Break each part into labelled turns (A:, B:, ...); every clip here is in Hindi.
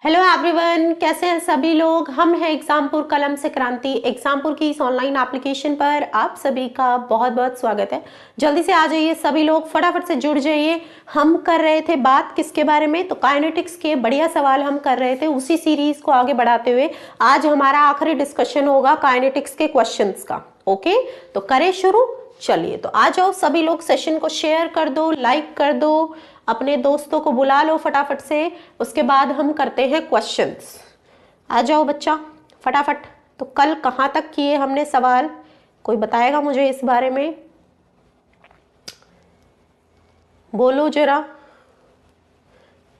A: हेलो एवरीवन, कैसे हैं सभी लोग। हम हैं एग्जामपुर कलम से क्रांति। एग्जामपुर की इस ऑनलाइन एप्लीकेशन पर आप सभी का बहुत बहुत स्वागत है। जल्दी से आ जाइए सभी लोग, फटाफट से जुड़ जाइए। हम कर रहे थे बात किसके बारे में, तो काइनेटिक्स के बढ़िया सवाल हम कर रहे थे। उसी सीरीज को आगे बढ़ाते हुए आज हमारा आखिरी डिस्कशन होगा काइनेटिक्स के क्वेश्चंस का। ओके, तो करें शुरू। चलिए, तो आ जाओ सभी लोग, सेशन को शेयर कर दो, लाइक कर दो, अपने दोस्तों को बुला लो फटाफट से। उसके बाद हम करते हैं क्वेश्चंस। आ जाओ बच्चा फटाफट। तो कल कहाँ तक किए हमने सवाल, कोई बताएगा मुझे इस बारे में? बोलो जरा,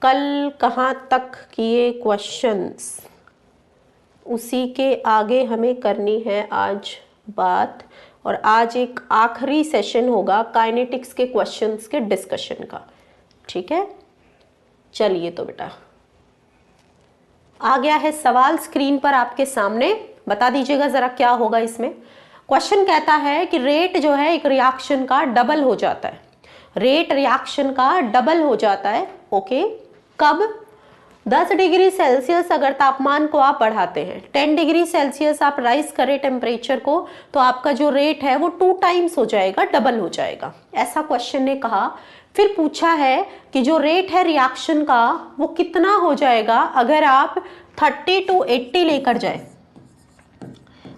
A: कल कहाँ तक किए क्वेश्चंस? उसी के आगे हमें करनी है आज बात। और आज एक आखिरी सेशन होगा काइनेटिक्स के क्वेश्चंस के डिस्कशन का। ठीक है, चलिए तो बेटा आ गया है सवाल स्क्रीन पर आपके सामने। बता दीजिएगा जरा क्या होगा इसमें। क्वेश्चन कहता है कि रेट जो है एक रिएक्शन का डबल हो जाता है। रेट रिएक्शन का डबल हो जाता है। ओके, कब? 10 डिग्री सेल्सियस अगर तापमान को आप बढ़ाते हैं, 10 डिग्री सेल्सियस आप राइज करें टेम्परेचर को, तो आपका जो रेट है वो 2 टाइम्स हो जाएगा, डबल हो जाएगा। ऐसा क्वेश्चन ने कहा। फिर पूछा है कि जो रेट है रिएक्शन का वो कितना हो जाएगा अगर आप 30 to 80 लेकर जाए।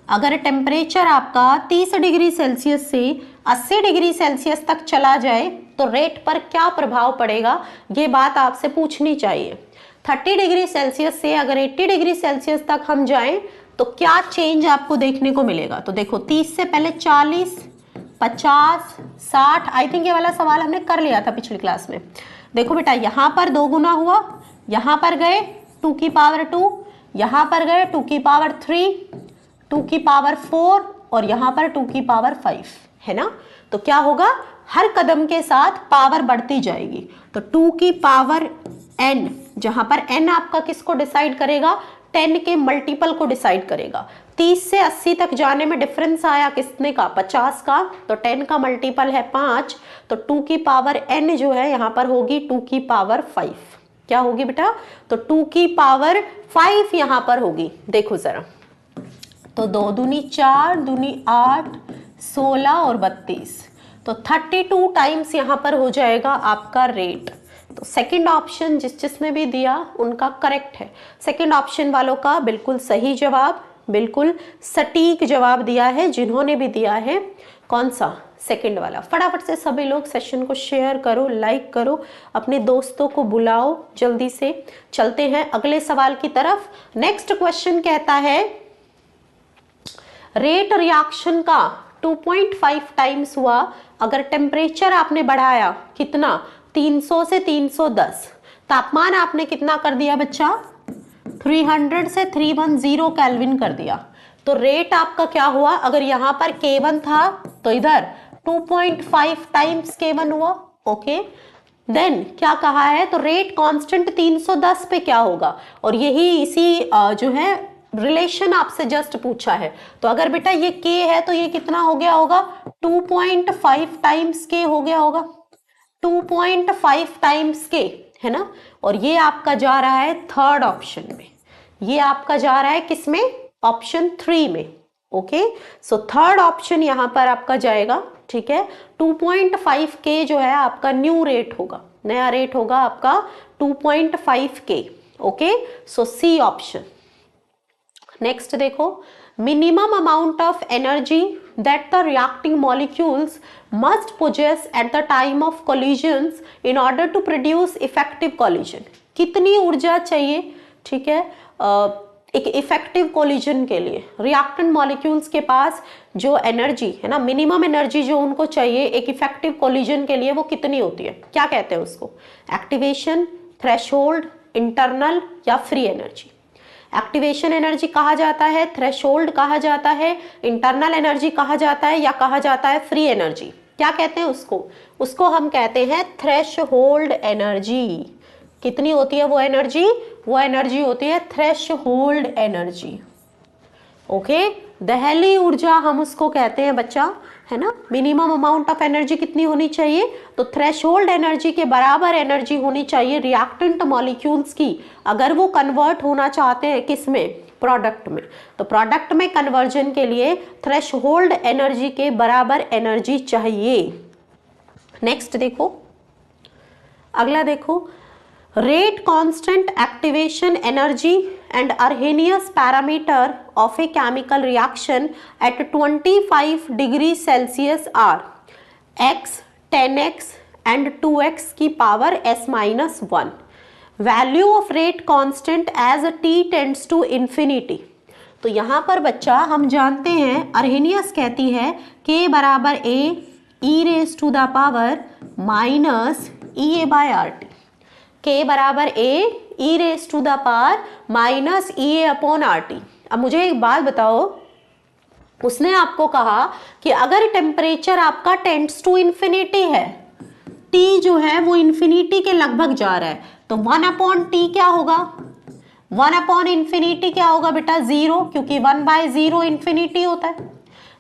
A: अगर टेम्परेचर आपका 30 डिग्री सेल्सियस से 80 डिग्री सेल्सियस तक चला जाए तो रेट पर क्या प्रभाव पड़ेगा, ये बात आपसे पूछनी चाहिए। 30 डिग्री सेल्सियस से अगर 80 डिग्री सेल्सियस तक हम जाएं तो क्या चेंज आपको देखने को मिलेगा। तो देखो, 30 से पहले 40, 50, 60, आई थिंक ये वाला सवाल हमने कर लिया था पिछली क्लास में। देखो बेटा, यहाँ पर 2 गुना हुआ, यहाँ पर गए 2 की पावर 2, यहाँ पर गए 2 की पावर 3, 2 की पावर 4 और यहाँ पर 2 की पावर 5, है ना। तो क्या होगा, हर कदम के साथ पावर बढ़ती जाएगी। तो 2 की पावर n, जहां पर n आपका किसको डिसाइड करेगा, 10 के मल्टीपल को डिसाइड करेगा। 30 से 80 तक जाने में डिफरेंस आया किसने का, 50 का। तो 10 का मल्टीपल है 5, तो 2 की पावर n जो है यहाँ पर होगी 2 की पावर 5। क्या होगी बेटा, तो 2 की पावर 5 यहाँ पर होगी। देखो जरा, तो 2 दूनी 4, दूनी 8, 16 और 32, तो 32 टाइम्स यहाँ पर हो जाएगा आपका रेट। तो सेकंड ऑप्शन जिसने भी दिया उनका करेक्ट है। सेकंड ऑप्शन वालों का बिल्कुल सही जवाब, बिल्कुल सटीक जवाब दिया है जिन्होंने भी दिया है। कौन सा? सेकंड वाला। फटाफट से सभी लोग सेशन को शेयर करो, लाइक करो, अपने दोस्तों को बुलाओ। जल्दी से चलते हैं अगले सवाल की तरफ। नेक्स्ट क्वेश्चन कहता है रेट रिएक्शन का 2.5 टाइम्स हुआ अगर टेम्परेचर आपने बढ़ाया कितना, 300 से 310। तापमान आपने कितना कर दिया बच्चा, 300 से 310 केल्विन कर दिया। तो रेट आपका क्या हुआ, अगर यहाँ पर K1 था तो इधर 2.5 टाइम्स K1 हुआ। ओके, देन क्या कहा है, तो रेट कांस्टेंट 310 पे क्या होगा, और यही इसी जो है रिलेशन आपसे जस्ट पूछा है। तो अगर बेटा ये K है तो ये कितना हो गया होगा, 2.5 टाइम्स K हो गया होगा, 2.5 टाइम्स K, है ना। और ये आपका जा रहा है थर्ड ऑप्शन में, ये आपका जा रहा है किसमें, ऑप्शन 3 में। ओके, सो थर्ड ऑप्शन यहां पर आपका जाएगा। ठीक है, 2.5 K जो है आपका न्यू रेट होगा, नया रेट होगा आपका 2.5 K। ओके, सो सी ऑप्शन। नेक्स्ट देखो, minimum amount of energy that the reacting molecules must possess at the time of collisions in order to produce effective collision। कितनी ऊर्जा चाहिए, ठीक है, एक इफेक्टिव कोलिजन के लिए रिएक्टेंट मॉलिक्यूल्स के पास जो एनर्जी है ना, मिनिमम एनर्जी जो उनको चाहिए एक इफेक्टिव कोलिजन के लिए, वो कितनी होती है, क्या कहते हैं उसको, एक्टिवेशन, थ्रेशोल्ड, इंटरनल या फ्री एनर्जी। एक्टिवेशन एनर्जी कहा जाता है, थ्रेशोल्ड कहा जाता है, इंटरनल एनर्जी कहा जाता है, या कहा जाता है फ्री एनर्जी। क्या कहते हैं उसको, उसको हम कहते हैं थ्रेशोल्ड एनर्जी। कितनी होती है वो एनर्जी, वो एनर्जी होती है थ्रेशोल्ड एनर्जी। ओके, दहली ऊर्जा हम उसको कहते हैं बच्चा, है ना, मिनिमम अमाउंट ऑफ एनर्जी कितनी होनी चाहिए, तो थ्रेशोल्ड एनर्जी के बराबर एनर्जी होनी चाहिए रिएक्टेंट मॉलिक्यूल्स की, अगर वो कन्वर्ट होना चाहते हैं किस में, प्रोडक्ट में। तो प्रोडक्ट में कन्वर्जन के लिए थ्रेशोल्ड एनर्जी के बराबर एनर्जी चाहिए। नेक्स्ट देखो, अगला देखो, rate constant activation energy and Arrhenius parameter of a chemical reaction at 25 degrees Celsius are x, 10x and 2x की power s-1. Value of rate constant as t tends to infinity. तो यहाँ पर बच्चा हम जानते हैं अर्हेनियस कहती है k बराबर a e raise to the power minus EA/RT, k बराबर a e raise to the power minus EA/RT। अब मुझे एक बात बताओ, उसने आपको कहा कि अगर टेम्परेचर आपका टेंड्स टू इन्फिनिटी है, t जो है वो इन्फिनिटी के लगभग जा रहा है, तो 1/t क्या होगा, 1/इन्फिनिटी क्या होगा बेटा, 0, क्योंकि 1/0 इन्फिनिटी होता है।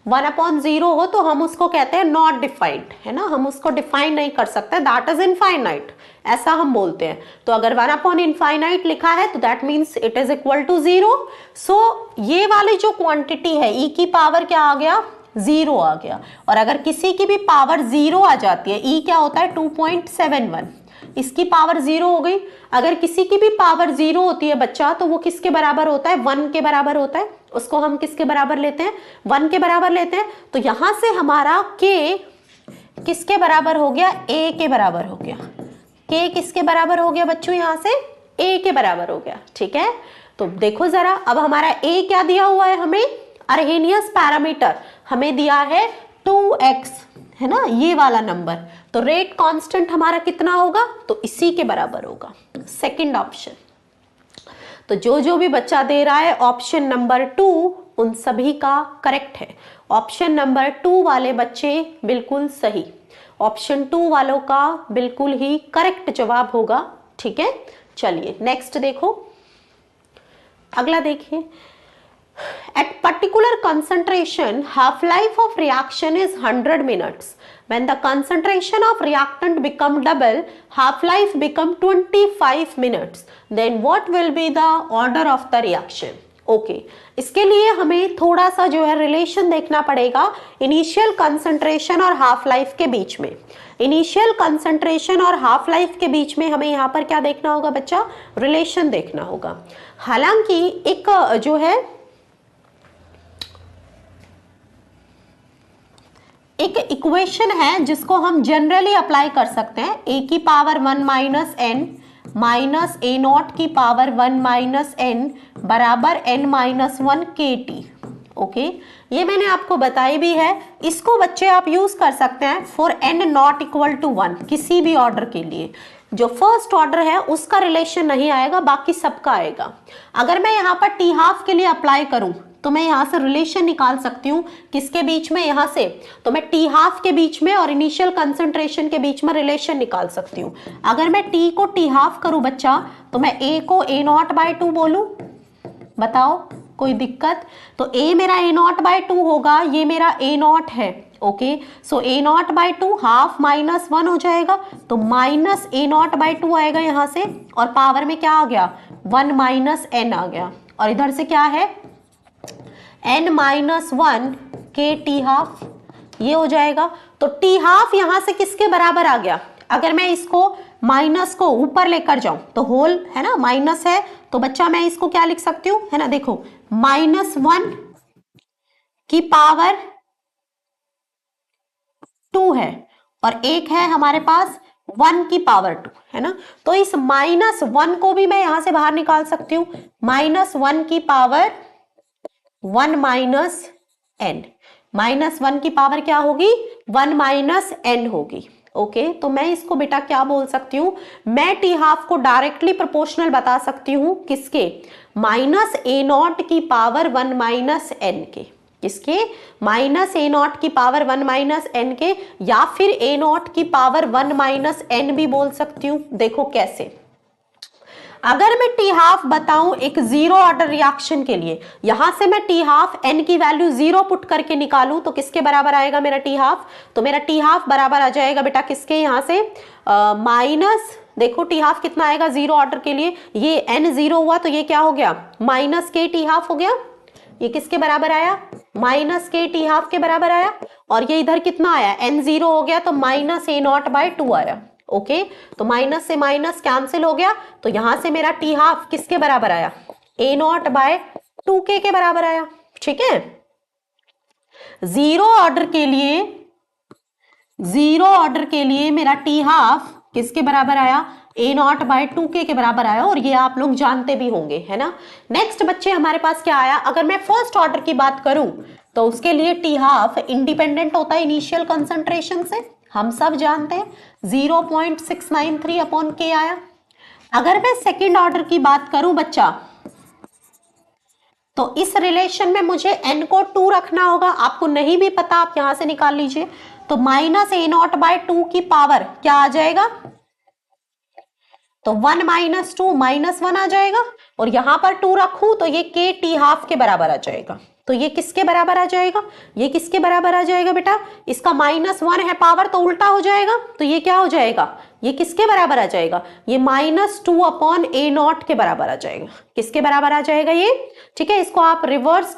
A: 1/0 हो तो हम उसको कहते हैं नॉट डिफाइंड, है ना, हम उसको डिफाइन नहीं कर सकते, दैट इज इनफाइनाइट, ऐसा हम बोलते हैं। तो अगर 1/इनफाइनाइट लिखा है तो that means it is equal to 0। So ये वाली जो क्वांटिटी है e की पावर क्या आ गया, 0 आ गया। और अगर किसी की भी पावर 0 आ जाती है, e क्या होता है 2.71, इसकी पावर 0 हो गई। अगर किसी की भी पावर 0 होती है बच्चा, तो वो किसके बराबर होता है, 1 के बराबर होता है, उसको हम किसके बराबर लेते हैं, 1 के बराबर लेते हैं। तो यहां से हमारा k किसके बराबर हो गया, a के बराबर हो गया। k किसके बराबर हो गया बच्चों, यहां से a के बराबर हो गया, ठीक है। तो देखो जरा, अब हमारा a क्या दिया हुआ है हमें, अर्हेनियस पैरामीटर हमें दिया है 2x, है ना, ये वाला नंबर। तो रेट कांस्टेंट हमारा कितना होगा, तो इसी के बराबर होगा, सेकंड ऑप्शन। तो जो भी बच्चा दे रहा है ऑप्शन नंबर 2, उन सभी का करेक्ट है। ऑप्शन नंबर 2 वाले बच्चे बिल्कुल सही, ऑप्शन 2 वालों का बिल्कुल ही करेक्ट जवाब होगा, ठीक है। चलिए नेक्स्ट देखो, अगला देखिए, at particular concentration half life of reaction is 100 minutes. When the concentration of reactant become double, half life become 25 minutes. Then what will be the order of the reaction? Okay इसके लिए हमें थोड़ा सा जो है रिलेशन देखना पड़ेगा इनिशियल कंसंट्रेशन और हाफ लाइफ के बीच में। इनिशियल कंसंट्रेशन और हाफ लाइफ के बीच में हमें यहाँ पर क्या देखना होगा बच्चा, रिलेशन देखना होगा। हालांकि एक जो है एक इक्वेशन है जिसको हम जनरली अप्लाई कर सकते हैं, a की power 1 minus n minus a not की पावर 1 माइनस n बराबर n माइनस 1 kt। ओके ये मैंने आपको बताई भी है, इसको बच्चे आप यूज कर सकते हैं for n not equal to 1, किसी भी ऑर्डर के लिए। जो फर्स्ट ऑर्डर है उसका रिलेशन नहीं आएगा, बाकी सबका आएगा। अगर मैं यहाँ पर टी हाफ के लिए अप्लाई करूं तो मैं यहाँ से रिलेशन निकाल सकती हूँ, किसके बीच में, यहाँ से। तो मैं टी हाफ के बीच में और इनिशियल कंसंट्रेशन के बीच में रिलेशन निकाल सकती हूँ। अगर मैं टी को टी हाफ करूँ बच्चा, तो मैं ए को ए नॉट बाय 2 बोलूँ, बताओ कोई दिक्कत। तो ए मेरा ए नॉट बाय 2 होगा, ये मेरा ए नॉट है। Okay so A not by 2 half minus 1 हो जाएगा, तो माइनस ए नॉट बाय 2 आएगा यहाँ से, और पावर में क्या आ गया, 1 माइनस एन आ गया, और इधर से क्या है n minus 1 K T half, ये हो जाएगा। तो टी हाफ यहां से किसके बराबर आ गया, अगर मैं इसको माइनस को ऊपर लेकर जाऊं तो होल है ना, माइनस है, तो बच्चा मैं इसको क्या लिख सकती हूँ, है ना, देखो माइनस 1 की पावर 2 है, और एक है हमारे पास 1 की पावर 2, है ना। तो इस माइनस 1 को भी मैं यहां से बाहर निकाल सकती हूँ, माइनस 1 की पावर 1 माइनस n, माइनस 1 की पावर क्या होगी, 1 माइनस n होगी। ओके तो मैं इसको बेटा क्या बोल सकती हूँ, मैं टी हाफ को डायरेक्टली प्रोपोर्शनल बता सकती हूँ, किसके, माइनस ए नॉट की पावर 1 माइनस n के, किसके, माइनस ए नॉट की पावर 1 माइनस n के, या फिर ए नॉट की पावर 1 माइनस n भी बोल सकती हूँ। देखो कैसे, अगर मैं टी हाफ बताऊं एक जीरो ऑर्डर रिएक्शन के लिए, यहां से मैं टी हाफ एन की वैल्यू जीरो पुट करके निकालूं तो किसके बराबर आएगा मेरा टी हाफ? तो मेरा टी हाफ बराबर आ जाएगा बेटा किसके, यहां से माइनस, देखो टी हाफ कितना आएगा जीरो ऑर्डर के लिए, ये एन जीरो हुआ तो ये क्या हो गया माइनस के टी हाफ हो गया। ये किसके बराबर आया? माइनस के टी हाफ के बराबर आया। और ये इधर कितना आया, एन जीरो हो गया तो minus A not by two आया। ओके तो माइनस से माइनस कैंसिल हो गया, तो यहां से मेरा टी हाफ किसके बराबर आया, ए नॉट बाय टू के बराबर आया। ठीक है, जीरो ऑर्डर के लिए मेरा टी हाफ किसके बराबर आया, ए नॉट बाय टू के बराबर आया, और ये आप लोग जानते भी होंगे, है ना। नेक्स्ट बच्चे हमारे पास क्या आया, अगर मैं फर्स्ट ऑर्डर की बात करूं तो उसके लिए टी हाफ इंडिपेंडेंट होता है इनिशियल कंसंट्रेशन से, हम सब जानते हैं 0.693 अपॉन के आया। अगर मैं सेकेंड ऑर्डर की बात करूं बच्चा, तो इस रिलेशन में मुझे n को 2 रखना होगा, आपको नहीं भी पता आप यहां से निकाल लीजिए। तो minus A not by two की पावर क्या आ जाएगा, तो 1 माइनस टू माइनस 1 आ जाएगा, और यहां पर 2 रखूं तो ये के टी हाफ के बराबर आ जाएगा। तो ये किसके बराबर आ जाएगा, ये किसके बराबर आ जाएगा बेटा, इसका -1 है पावर तो उल्टा हो जाएगा, तो ये क्या हो जाएगा, ये किसके बराबर आ जाएगा, ये -2 अपॉन ए नॉट के बराबर आ जाएगा। किसके बराबर आ जाएगा ये, ठीक है, इसको आप रिवर्स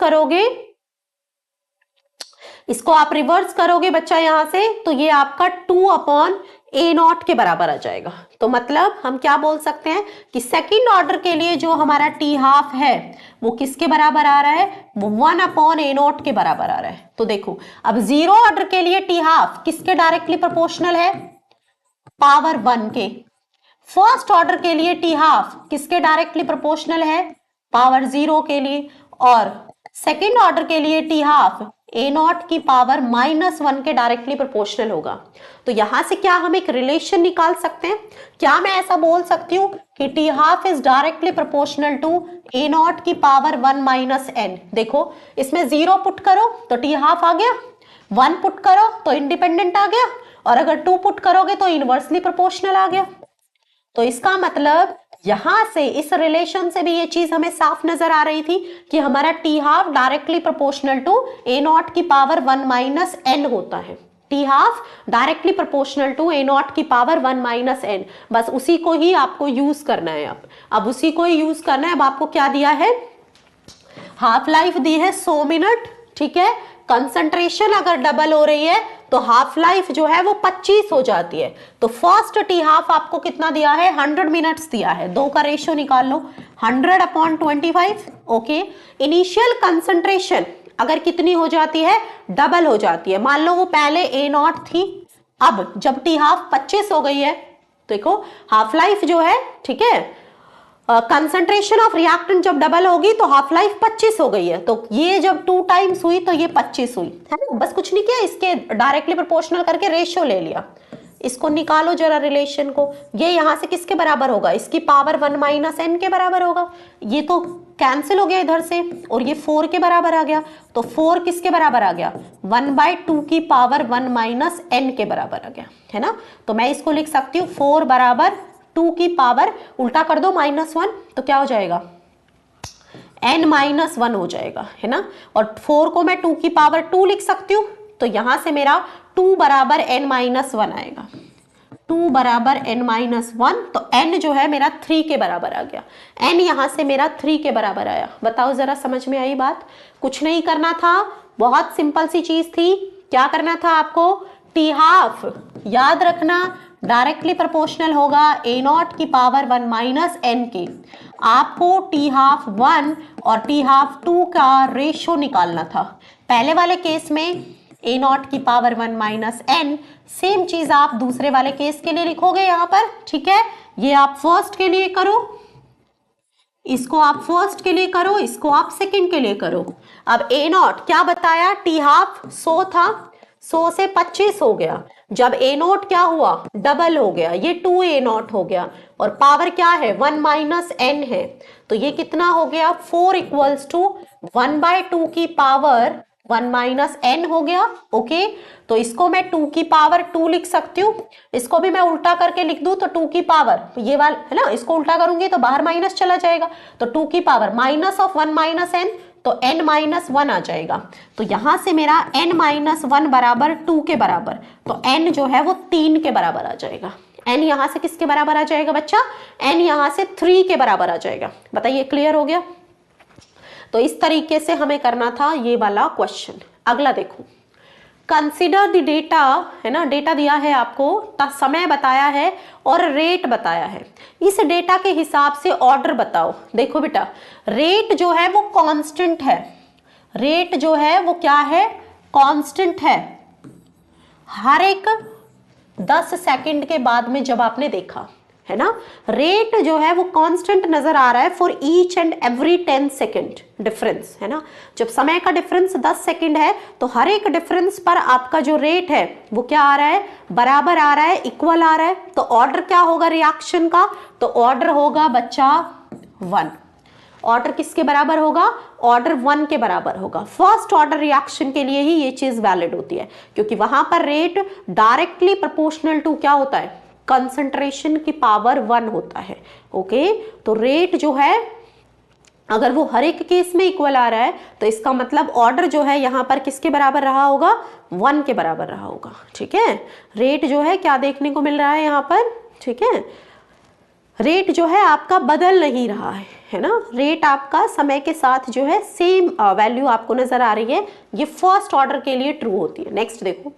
A: करोगे बच्चा यहां से, तो ये आपका 2 अपॉन ए नॉट के बराबर आ जाएगा। तो मतलब हम क्या बोल सकते हैं कि सेकंड ऑर्डर के लिए जो हमारा टी हाफ है वो किसके बराबर आ रहा है, वो 1 अपॉन ए नॉट के बराबर आ रहा है। तो देखो अब जीरो ऑर्डर के लिए टी हाफ किसके डायरेक्टली प्रोपोर्शनल है, पावर 1 के। फर्स्ट ऑर्डर के लिए टी हाफ किसके डायरेक्टली प्रोपोर्शनल है, पावर 0 के लिए। और सेकेंड ऑर्डर के लिए टी हाफ ए नॉट की पावर -1 के डायरेक्टली प्रोपोर्शनल होगा। तो यहां से क्या हम एक रिलेशन निकाल सकते हैं, क्या मैं ऐसा बोल सकती हूँ कि T half is directly proportional to A not की पावर 1 माइनस एन। देखो इसमें 0 पुट करो तो टी हाफ आ गया, 1 पुट करो तो इंडिपेंडेंट आ गया, और अगर 2 पुट करोगे तो इनवर्सली प्रोपोर्शनल आ गया। तो इसका मतलब यहां से इस रिलेशन से भी ये चीज हमें साफ नजर आ रही थी कि हमारा T half directly proportional to A not की पावर 1 माइनस एन होता है। T half directly proportional to A not की पावर 1 माइनस एन, बस उसी को ही आपको यूज करना है। अब उसी को ही यूज करना है। अब आपको क्या दिया है, हाफ लाइफ दी है 100 मिनट, ठीक है, कंसंट्रेशन अगर डबल हो रही है तो हाफ लाइफ जो है वो 25 हो जाती है। तो फर्स्ट टी हाफ आपको कितना दिया है, 100 मिनट्स दिया है, 2 का रेशियो निकाल लो, 100 अपॉन 25। ओके, इनिशियल कंसंट्रेशन अगर कितनी हो जाती है, डबल हो जाती है। मान लो वो पहले ए नॉट थी, अब जब टी हाफ 25 हो गई है, देखो हाफ लाइफ जो है, ठीक है, कंसंट्रेशन ऑफ रिएक्टेंट जब डबल होगी तो हाफ लाइफ 25 हो गई है। तो ये जब 2 टाइम्स हुई तो ये 25 हुई है ना, बस कुछ नहीं किया, इसके डायरेक्टली प्रोपोर्शनल करके रेशियो ले लिया। इसको निकालो जरा रिलेशन को, ये यहां से किसके बराबर होगा, इसकी पावर 1 माइनस एन के बराबर होगा। ये तो कैंसिल हो गया इधर से, और ये 4 के बराबर आ गया, तो 4 किसके बराबर आ गया, 1/2 की पावर 1 माइनस एन के बराबर आ गया, है ना। तो मैं इसको लिख सकती हूँ 4 बराबर 2 की पावर उल्टा कर दो -1, तो क्या हो जाएगा, n-1 हो जाएगा, है ना। और 4 को मैं 2 की पावर 2 लिख सकती हूँ, तो यहां से मेरा 2 बराबर n-1 आएगा, 2 बराबर n-1, तो n जो है मेरा 3 के बराबर आ गया, n यहां से मेरा 3 के बराबर आया। बताओ जरा समझ में आई बात, कुछ नहीं करना था, बहुत सिंपल सी चीज थी। क्या करना था आपको, टी हाफ याद रखना डायरेक्टली प्रोपोर्शनल होगा ए नॉट की पावर 1 माइनस एन के। आपको टी हाफ 1 और टी हाफ 2 का रेशियो निकालना था। पहले वाले केस में ए नॉट की पावर 1 माइनस एन, सेम चीज आप दूसरे वाले केस के लिए लिखोगे यहाँ पर, ठीक है। ये आप फर्स्ट के लिए करो, इसको आप फर्स्ट के लिए करो, इसको आप सेकंड के लिए करो। अब ए नॉट क्या बताया, टी हाफ 100 था, 100 से 25 हो गया, जब ए नॉट क्या हुआ, डबल हो गया, ये 2 ए नॉट हो गया, और पावर क्या है 1 माइनस एन है, तो ये कितना हो गया 4 इक्वल्स टू 1/2 की पावर 1 माइनस n हो गया। ओके, तो इसको मैं 2 की पावर 2 लिख सकती हूँ। इसको भी मैं उल्टा करके लिख दूं तो 2 की पावर, ये वाला है ना, इसको उल्टा करूंगी तो बाहर माइनस चला जाएगा, तो 2 की power minus of 1 minus n, तो n माइनस 1 आ जाएगा। तो यहां से मेरा n माइनस 1 बराबर 2 के बराबर, तो n जो है वो 3 के बराबर आ जाएगा। n यहां से किसके बराबर आ जाएगा बच्चा? n यहां से 3 के बराबर आ जाएगा। बताइए, क्लियर हो गया? तो इस तरीके से हमें करना था ये वाला क्वेश्चन। अगला देखो, कंसिडर द डेटा, है ना, डेटा दिया है आपको, समय बताया है और रेट बताया है। इस डेटा के हिसाब से ऑर्डर बताओ। देखो बेटा, रेट जो है वो कांस्टेंट है, रेट जो है वो क्या है? कांस्टेंट है। हर एक 10 सेकंड के बाद में जब आपने देखा, है ना, रेट जो है वो कांस्टेंट नजर आ रहा है for each and every 10 second difference, है ना। जब समय का डिफरेंस 10 सेकंड है तो हर एक डिफरेंस पर आपका जो रेट है वो क्या आ रहा है? बराबर आ रहा है, इक्वल आ रहा है। तो ऑर्डर क्या होगा रिएक्शन का? तो ऑर्डर होगा बच्चा 1। ऑर्डर किसके बराबर होगा? ऑर्डर 1 के बराबर होगा। फर्स्ट ऑर्डर रिएक्शन के लिए ही ये चीज वैलिड होती है, क्योंकि वहां पर रेट डायरेक्टली प्रोपोर्शनल टू क्या होता है? कंसंट्रेशन की पावर 1 होता है। ओके, तो रेट जो है अगर वो हर एक केस में इक्वल आ रहा है तो इसका मतलब ऑर्डर जो है यहाँ पर किसके बराबर रहा होगा? 1 के बराबर रहा होगा। ठीक है, रेट जो है क्या देखने को मिल रहा है यहाँ पर? ठीक है, रेट जो है आपका बदल नहीं रहा है ना, रेट आपका समय के साथ जो है सेम वैल्यू आपको नजर आ रही है। ये फर्स्ट ऑर्डर के लिए ट्रू होती है। नेक्स्ट देखो,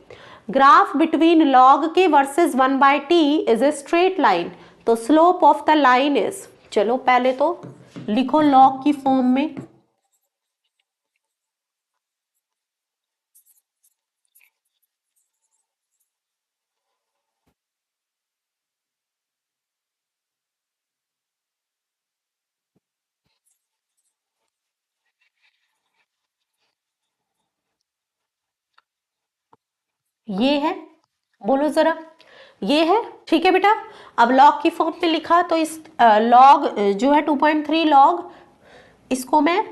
A: graph between log K versus 1/t is a straight line, तो slope of the line is, चलो पहले तो लिखो लॉग की फॉर्म में। ये है, बोलो जरा, ये है। ठीक है बेटा, अब लॉग की फॉर्म में लिखा तो इस लॉग जो है 2.3 लॉग, इसको मैं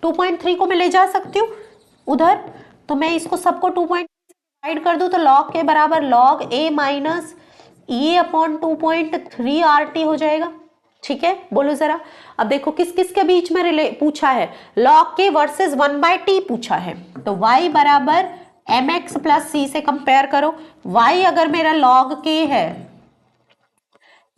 A: 2.3 को मैं ले जा सकती हूँ उधर, तो मैं इसको सबको 2.3 डिवाइड कर दूं तो लॉग के बराबर log a minus A upon 2.3 RT हो जाएगा। ठीक है, बोलो जरा। अब देखो किस किस के बीच में रिले पूछा है? लॉग के वर्सेस 1/t पूछा है, तो y बराबर mx प्लस c से कंपेयर करो। y अगर मेरा लॉग k है,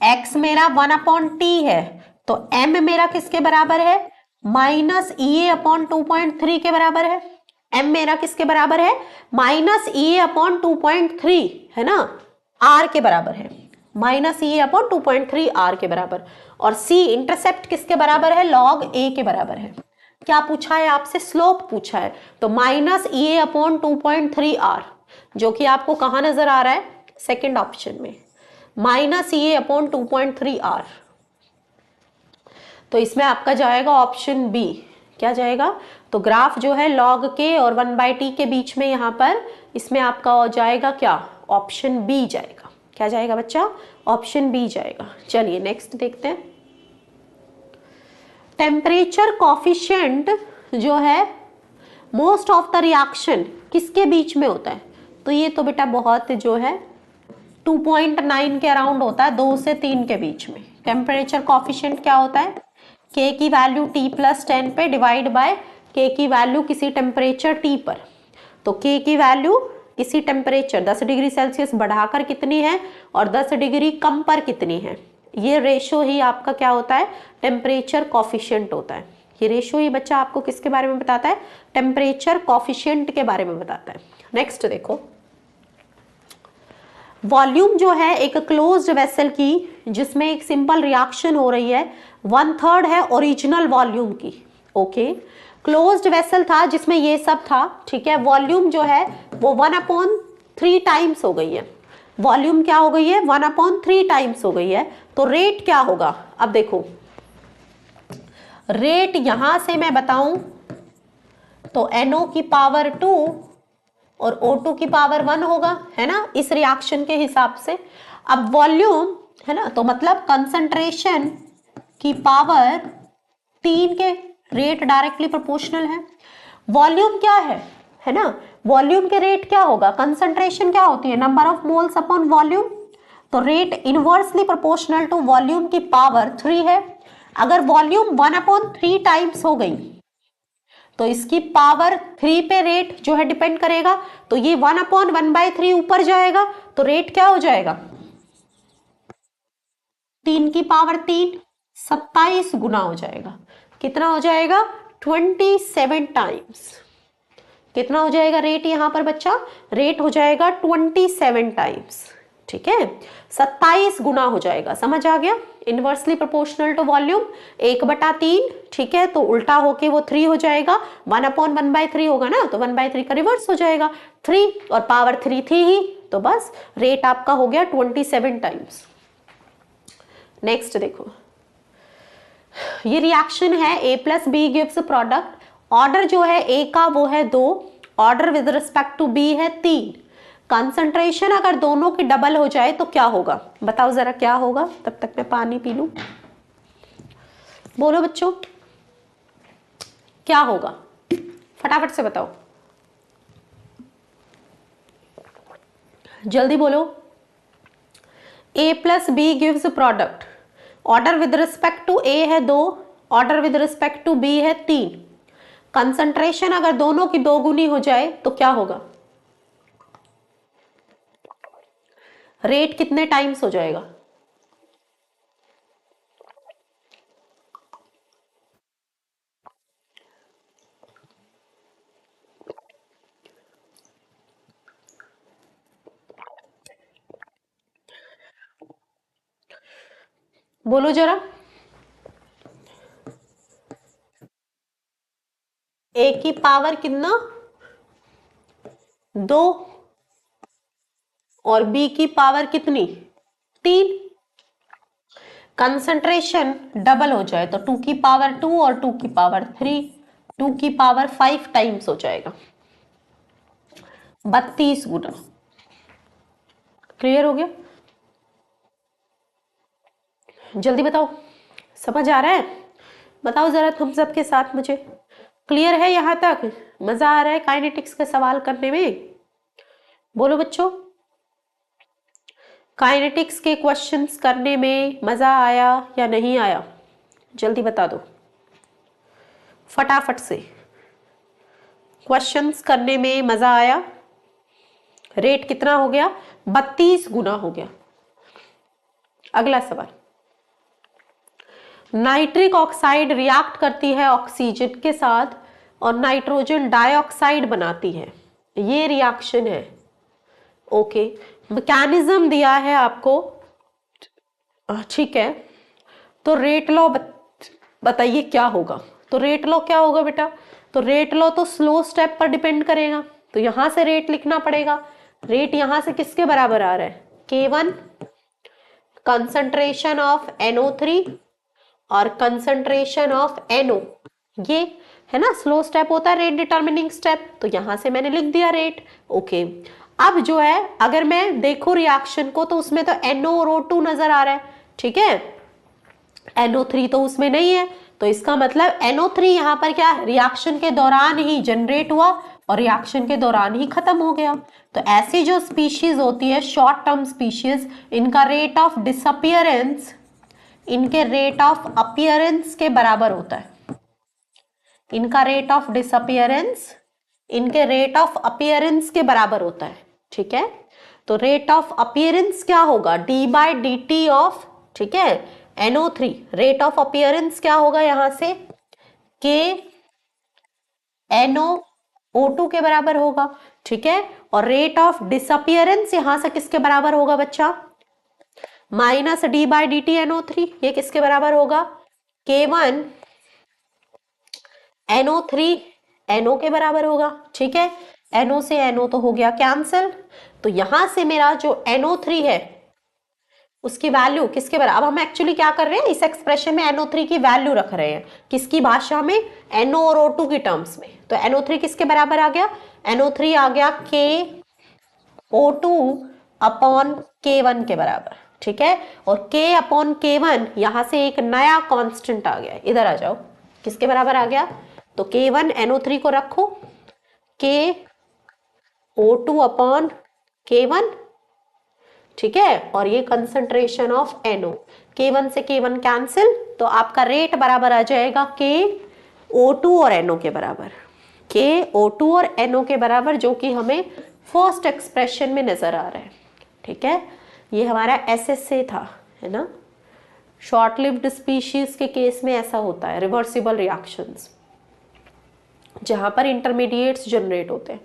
A: x मेरा 1/t है, तो m मेरा किसके बराबर है? माइनस ए अपॉन 2.3 के बराबर है। m मेरा किसके बराबर है? माइनस ए अपॉन 2.3, है ना, r के बराबर है। माइनस ए अपॉन 2.3 r के बराबर। और c इंटरसेप्ट किसके बराबर है? लॉग a के बराबर है। क्या पूछा है आपसे? स्लोप पूछा है, तो माइनस ए अपॉन 2.3 r, जो कि आपको कहाँ नजर आ रहा है? सेकेंड ऑप्शन में, माइनस ए अपॉन 2.3 r। तो इसमें आपका जाएगा ऑप्शन बी। क्या जाएगा? तो ग्राफ जो है लॉग के और 1/t के बीच में यहाँ पर, इसमें आपका हो जाएगा क्या? ऑप्शन बी जाएगा। क्या जाएगा बच्चा? ऑप्शन बी जाएगा। चलिए नेक्स्ट देखते हैं। टेम्परेचर कॉफिशिएंट जो है मोस्ट ऑफ द रिएक्शन किसके बीच में होता है? तो ये तो बेटा बहुत जो है 2.9 के अराउंड होता है, 2 से 3 के बीच में। टेम्परेचर कॉफिशिएंट क्या होता है? k की वैल्यू T+10 पे डिवाइड बाय k की वैल्यू किसी टेम्परेचर T पर। तो k की वैल्यू किसी टेम्परेचर 10 डिग्री सेल्सियस बढ़ाकर कितनी है और 10 डिग्री कम पर कितनी है, ये रेशो ही आपका क्या होता है? टेम्परेचर कॉफिशिएंट होता है। ये रेशो ही बच्चा आपको किसके बारे में बताता है? टेम्परेचर कॉफिशिएंट के बारे में बताता है। नेक्स्ट देखो, वॉल्यूम जो है एक क्लोज्ड वेसल की जिसमें एक सिंपल रिएक्शन हो रही है 1/3 है ओरिजिनल वॉल्यूम की। ओके, क्लोज्ड वेसल था जिसमें ये सब था। ठीक है, वॉल्यूम जो है वो 1/3 टाइम्स हो गई है। वॉल्यूम क्या हो गई है? 1/3 टाइम्स हो गई है। तो रेट क्या होगा? अब देखो, रेट यहां से मैं बताऊं तो NO की पावर 2 और O2 की पावर 1 होगा, है ना, इस रिएक्शन के हिसाब से। अब वॉल्यूम है ना, तो मतलब कंसंट्रेशन की पावर 3 के रेट डायरेक्टली प्रोपोर्शनल है। वॉल्यूम क्या है ना, वॉल्यूम के रेट क्या होगा, कंसंट्रेशन क्या होती है, number of moles upon volume. तो rate inversely proportional to volume की पावर 3 है। अगर वॉल्यूम 1/3 टाइम्स हो गई तो इसकी पावर 3 पे रेट जो है डिपेंड करेगा। तो ये 1/1/3 ऊपर जाएगा तो रेट क्या हो जाएगा, 3 की पावर 3, 27 गुना हो जाएगा। कितना हो जाएगा, 27 टाइम्स। कितना हो जाएगा रेट यहां पर बच्चा, रेट हो जाएगा 27 टाइम्स। ठीक है, 27 गुना हो जाएगा। समझ आ गया, इनवर्सली प्रोपोर्शनल टू वॉल्यूम 1/3। ठीक है, तो उल्टा होके वो 3 हो जाएगा, 1/1/3 होगा ना, तो 1/3 का रिवर्स हो जाएगा 3, और पावर 3 थी ही, तो बस रेट आपका हो गया 27 टाइम्स। नेक्स्ट देखो, ये रिएक्शन है A + B gives product. Order जो है A का वो है 2, order with respect to B है 3। कंसंट्रेशन अगर दोनों की डबल हो जाए तो क्या होगा, बताओ जरा क्या होगा। तब तक मैं पानी पी लूं, बोलो बच्चों क्या होगा, फटाफट से बताओ, जल्दी बोलो। A + B gives product, order with respect to A है 2, order with respect to B है 3। कंसंट्रेशन अगर दोनों की 2 गुनी हो जाए तो क्या होगा, रेट कितने टाइम्स हो जाएगा, बोलो जरा। A की पावर कितना, 2, और B की पावर कितनी, 3। कंसंट्रेशन डबल हो जाए तो 2 की पावर 2 और 2 की पावर 3, 2 की पावर 5 टाइम्स हो जाएगा, 32 गुना। क्लियर हो गया, जल्दी बताओ, समझ आ रहा है, बताओ जरा तुम सबके साथ मुझे, क्लियर है यहां तक, मजा आ रहा है काइनेटिक्स का सवाल करने में, बोलो बच्चों। काइनेटिक्स के क्वेश्चंस करने में मजा आया या नहीं आया, जल्दी बता दो फटाफट से। क्वेश्चंस करने में मजा आया, रेट कितना हो गया, 32 गुना हो गया। अगला सवाल, नाइट्रिक ऑक्साइड रिएक्ट करती है ऑक्सीजन के साथ और नाइट्रोजन डाइऑक्साइड बनाती है, ये रिएक्शन है। ओके, मैकेनिज्म दिया है आपको, ठीक है, तो रेट लॉ बताइए क्या होगा। तो रेट लॉ क्या होगा बेटा, तो रेट लॉ तो स्लो स्टेप पर डिपेंड करेगा, तो यहां से रेट लिखना पड़ेगा। रेट यहां से किसके बराबर आ रहा है, K1 कंसंट्रेशन ऑफ NO3 और कंसंट्रेशन ऑफ NO, ये है ना स्लो स्टेप होता है, रेट डिटर्मिनिंग स्टेप, तो यहां से मैंने लिख दिया रेट। ओके, अब जो है अगर मैं देखो रिएक्शन को तो उसमें तो NO और O2 नजर आ रहा है, ठीक है, NO3 तो उसमें नहीं है, तो इसका मतलब NO3 यहाँ पर क्या रिएक्शन के दौरान ही जनरेट हुआ और रिएक्शन के दौरान ही खत्म हो गया। तो ऐसी जो स्पीशीज होती है शॉर्ट टर्म स्पीशीज, इनका रेट ऑफ डिसअपियरेंस इनके रेट ऑफ अपीयरेंस के बराबर होता है। इनका रेट ऑफ डिसअपियरेंस इनके रेट ऑफ अपीयरेंस के बराबर होता है, ठीक है। तो रेट ऑफ अपीयरेंस क्या होगा, d/dt ऑफ, ठीक है, NO3, रेट ऑफ अपीयरेंस क्या होगा यहां से, K NO2 के बराबर होगा, ठीक है। और रेट ऑफ डिसअपियरेंस यहां से किसके बराबर होगा बच्चा, -d/dt NO3, ये किसके बराबर होगा, K1 NO3 NO के बराबर होगा, ठीक है। NO से NO तो हो गया कैंसिल, तो यहां से मेरा जो NO3 है उसकी वैल्यू किसके बराबर, अब हम एक्चुअली क्या कर रहे हैं, इस एक्सप्रेशन में NO3 की वैल्यू रख रहे हैं, किसकी भाषा में, NO और O2 की टर्म्स में। तो NO3 किसके बराबर आ गया, NO3 आ गया KO2 अपॉन K1 के बराबर, ठीक है। और K अपॉन K1 यहां से एक नया कांस्टेंट आ गया, इधर आ जाओ, किसके बराबर आ गया, तो K1NO3 को रखो, KO2 अपॉन K1, ठीक है, और ये कंसंट्रेशन ऑफ NO, K1 से K1 कैंसिल, तो आपका रेट बराबर आ जाएगा KO2 और NO के बराबर, KO2 और NO के बराबर, जो कि हमें फर्स्ट एक्सप्रेशन में नजर आ रहा है, ठीक है। ये हमारा SSA था, है ना। शॉर्ट लिव्ड स्पीशीज के केस में ऐसा होता है, रिवर्सिबल रिएक्शंस, जहां पर इंटरमीडिएट्स जनरेट होते हैं।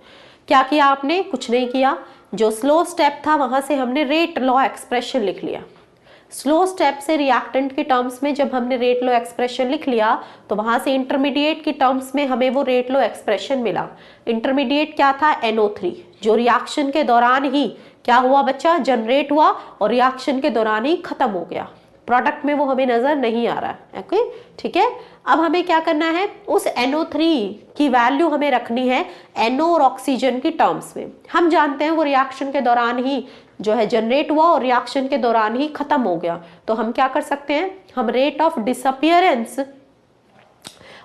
A: क्या किया आपने? कुछ नहीं किया, जो स्लो स्टेप था वहां से हमने रेट लॉ एक्सप्रेशन लिख लिया। स्लो स्टेप से रिएक्टेंट के टर्म्स में जब हमने रेट लॉ एक्सप्रेशन लिख लिया, तो वहां से इंटरमीडिएट की टर्म्स में हमें वो रेट लॉ एक्सप्रेशन मिला। इंटरमीडिएट क्या था? NO3, जो रिएक्शन के दौरान ही क्या हुआ बच्चा? जनरेट हुआ और रिएक्शन के दौरान ही खत्म हो गया। प्रोडक्ट में वो हमें नजर नहीं आ रहा है, ओके, ठीक है। अब हमें क्या करना है? उस NO3 की वैल्यू हमें रखनी है NO और ऑक्सीजन की टर्म्स में। हम जानते हैं वो रिएक्शन के दौरान ही जो है जनरेट हुआ और रिएक्शन के दौरान ही खत्म हो गया। तो हम क्या कर सकते हैं? हम rate of disappearance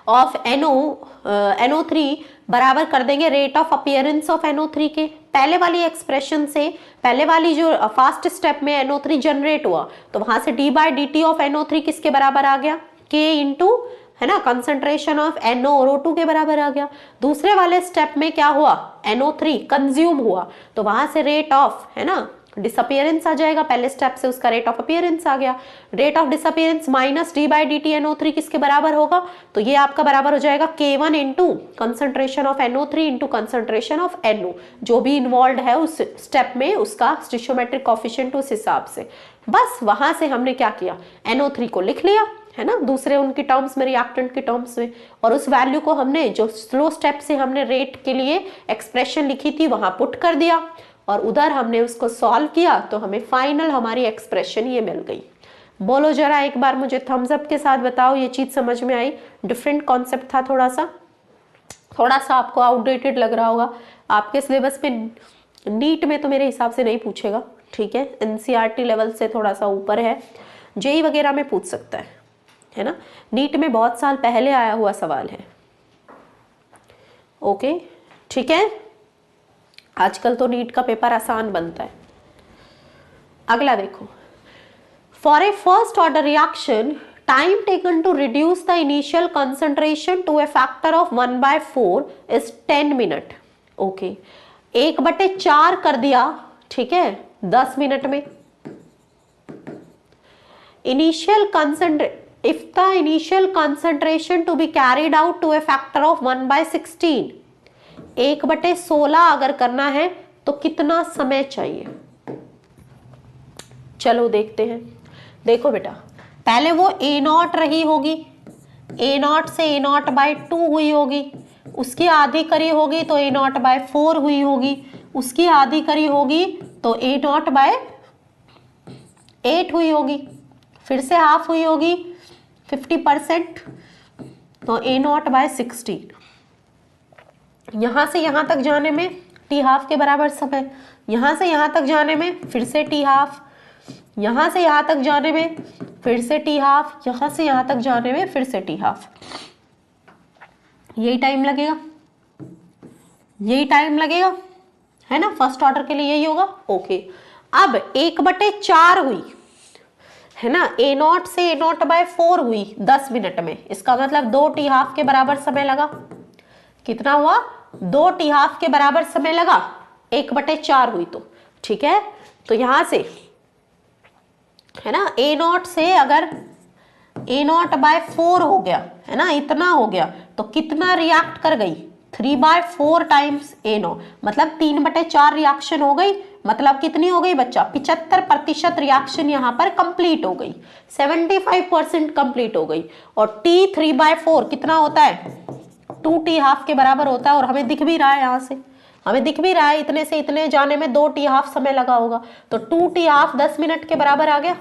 A: of NO3 बराबर कर देंगे rate of appearance of NO3 के। पहले वाली एक्सप्रेशन से, पहले वाली जो फर्स्ट स्टेप में NO3 जनरेट हुआ, तो वहां से d/dt ऑफ NO3 किसके बराबर आ गया? K इंटू, है ना, कंसंट्रेशन ऑफ NO और O2 के बराबर आ गया। दूसरे वाले स्टेप में क्या हुआ? NO3 कंज्यूम हुआ, तो वहां से रेट ऑफ, है ना, डिसअपियरेंस आ जाएगा। पहले स्टेप से उसका रेट ऑफ अपीयरेंस आ गया। Rate of disappearance minus d/dt NO3 किसके बराबर होगा? तो ये आपका बराबर हो जाएगा K1 into concentration of NO3 into concentration of NO, जो भी इन्वॉल्व है उस स्टेप में, उसका स्टिशियोमेट्रिक कोफिशिएंट उस हिसाब से। बस वहां से हमने क्या किया? NO3 को लिख लिया, है ना, दूसरे उनकी टर्म्स में, रिएक्टेंट की टर्म्स में, और उस वैल्यू को हमने जो स्लो स्टेप से हमने रेट के लिए एक्सप्रेशन लिखी थी वहां पुट कर दिया, और उधर हमने उसको सॉल्व किया, तो हमें फाइनल हमारी एक्सप्रेशन ये मिल गई। बोलो जरा एक बार मुझे थम्स अप के साथ बताओ, ये चीज समझ में आई? डिफरेंट कॉन्सेप्ट था, थोड़ा सा आपको आउटडेटेड लग रहा होगा। आपके सिलेबस पे नीट में तो मेरे हिसाब से नहीं पूछेगा, ठीक है, NCERT लेवल से थोड़ा सा ऊपर है, JEE वगैरह में पूछ सकता है ना। नीट में बहुत साल पहले आया हुआ सवाल है, ओके, ठीक है। आजकल तो नीट का पेपर आसान बनता है। अगला देखो, for a first order reaction time taken to reduce the initial concentration to a factor of 1/4 is 10 minute. Okay, 1/4 कर दिया, ठीक है, 10 मिनट में। if the initial concentration to be carried out to a factor of 1/16, 1/16 अगर करना है तो कितना समय चाहिए? चलो देखते हैं। देखो बेटा, पहले वो A0 रही होगी, A0 से A0/2 हुई होगी, उसकी आधी करी होगी तो A0/4 हुई होगी, उसकी आधी करी होगी तो A0/8 हुई होगी, फिर से हाफ हुई होगी 50%, तो A0/16। यहां से यहां तक जाने में T हाफ के बराबर समय, यहां से यहां तक जाने में फिर से T हाफ, यहां से यहां तक जाने में फिर से T हाफ, यहां से यहां तक जाने में फिर से T हाफ। यही टाइम लगेगा, यही टाइम लगेगा, है ना, फर्स्ट ऑर्डर के लिए यही होगा। ओके, अब 1/4 हुई, है ना, A0 से A0/4 हुई 10 मिनट में, इसका मतलब 2 T हाफ के बराबर समय लगा। कितना हुआ? 2 T हाफ के बराबर समय लगा, 1/4 हुई तो, ठीक है। तो यहां से, है ना, A0 से अगर A0/4 हो गया, है ना, इतना हो गया, तो कितना रिएक्ट कर गई? 3/4 टाइम्स A0, मतलब 3/4 रिएक्शन हो गई, मतलब कितनी हो गई बच्चा? 75% रिएक्शन यहाँ पर कंप्लीट हो गई, 75% कंप्लीट हो गई। और T 3/4 कितना होता है? 2 T हाफ के बराबर होता है, और हमें दिख भी रहा है, यहाँ से हमें दिख भी रहा है, इतने से इतने जाने में 2 T हाफ समय लगा होगा, तो 2 T हाफ 10 मिनट के बराबर आ गया।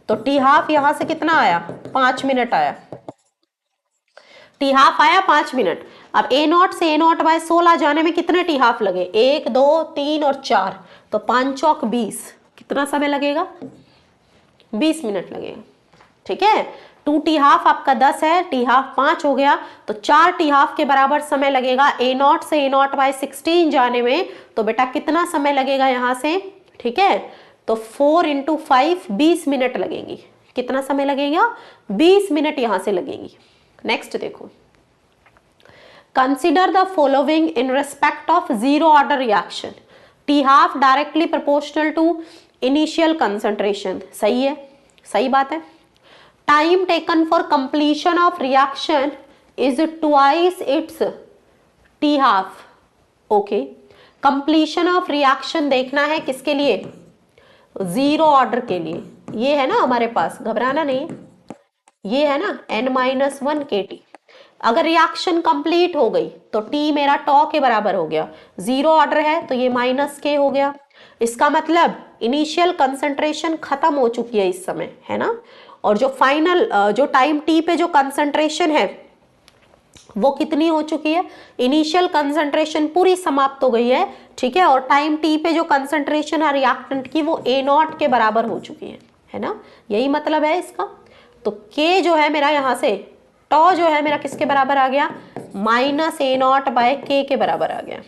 A: तो T हाफ यहाँ से कितना आया? 5 मिनट आया, T हाफ आया 5 मिनट। अब A0 से A0/16 जाने में कितने T हाफ लगे? 1 2 3 और 4, तो 5 चौक 20, कितना समय लगेगा? 20 मिनट लगेगा, ठीक है। टू टी हाफ आपका 10 है, टी हाफ 5 हो गया, तो 4 टी हाफ के बराबर समय लगेगा ए नॉट से ए नॉट बाई 16 जाने में। तो बेटा कितना समय लगेगा यहाँ से, ठीक है, तो 4 इंटू 5 20 मिनट लगेंगी। कितना समय लगेगा, 20 मिनट यहाँ से लगेंगी। नेक्स्ट देखो, consider the following in respect of zero order reaction, T half directly proportional to initial concentration. सही है, सही बात है। Time taken for completion of reaction is twice its T half. Okay, completion of reaction देखना है किसके लिए, जीरो ऑर्डर के लिए। ये है ना हमारे पास, घबराना नहीं, ये है ना n-1 kT। अगर रिएक्शन कंप्लीट हो गई तो t मेरा टॉ के बराबर हो गया, जीरो ऑर्डर है तो ये -k हो गया। इसका मतलब इनिशियल कंसंट्रेशन खत्म हो चुकी है इस समय, है ना। और जो फाइनल जो टाइम t पे जो कंसंट्रेशन है वो कितनी हो चुकी है, इनिशियल कंसंट्रेशन पूरी समाप्त हो गई है, ठीक है। और टाइम t पे जो कंसंट्रेशन है रिएक्टेंट की वो a नॉट के बराबर हो चुकी है ना, यही मतलब है इसका। तो k जो है मेरा यहाँ से टॉ जो है मेरा किसके बराबर आ गया, -a0/k के बराबर आ गया।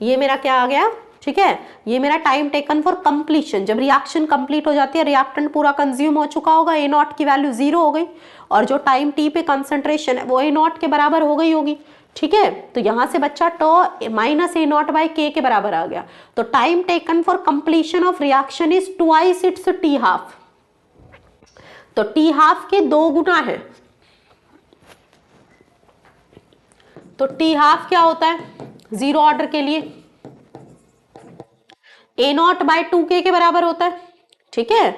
A: ये मेरा क्या आ गया, ठीक है, ये मेरा टाइम टेकन फॉर कंप्लीशन, जब रिएक्शन कंप्लीट हो जाती है, रिएक्टेंट पूरा कंज्यूम हो चुका होगा, ए नॉट की वैल्यू 0 हो गई और जो टाइम टी पे कंसंट्रेशन है वो ए नॉट के बराबर हो गई होगी, ठीक है। तो यहां से बच्चा टॉ -a0/k के बराबर आ गया। तो time taken for completion of reaction is twice its T half. तो टी हाफ के 2 गुना है। तो टी हाफ क्या होता है जीरो ऑर्डर के लिए, a0/2k के बराबर होता है, ठीक है।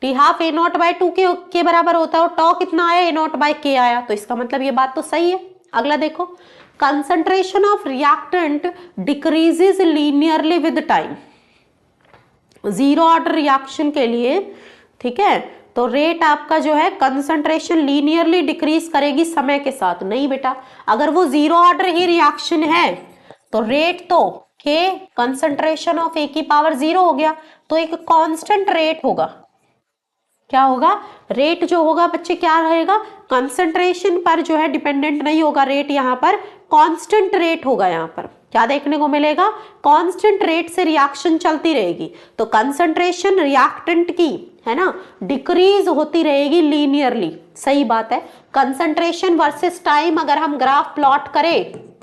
A: टी हाफ a0/2k के बराबर होता है और टॉ कितना आया, a0/k आया। तो इसका मतलब ये बात तो सही है। अगला देखो, concentration of reactant decreases linearly with time. Zero order reaction के लिए, ठीक है, तो रेट आपका जो है कंसंट्रेशन लीनियरली डिक्रीज करेगी समय के साथ। नहीं बेटा, अगर वो जीरो ऑर्डर ही रिएक्शन है तो रेट तो के कंसंट्रेशन ऑफ ए की पावर 0 हो गया, तो एक कांस्टेंट रेट होगा। क्या होगा, रेट जो होगा बच्चे क्या रहेगा, कंसंट्रेशन पर जो है डिपेंडेंट नहीं होगा रेट, यहाँ पर कांस्टेंट रेट होगा। यहाँ पर क्या देखने को मिलेगा, कांस्टेंट रेट से रिएक्शन चलती रहेगी। तो कंसंट्रेशन रिएक्टेंट की, है ना, डिक्रीज होती रहेगी लीनियरली। सही बात है। कंसंट्रेशन वर्सेस टाइम अगर हम ग्राफ प्लॉट करें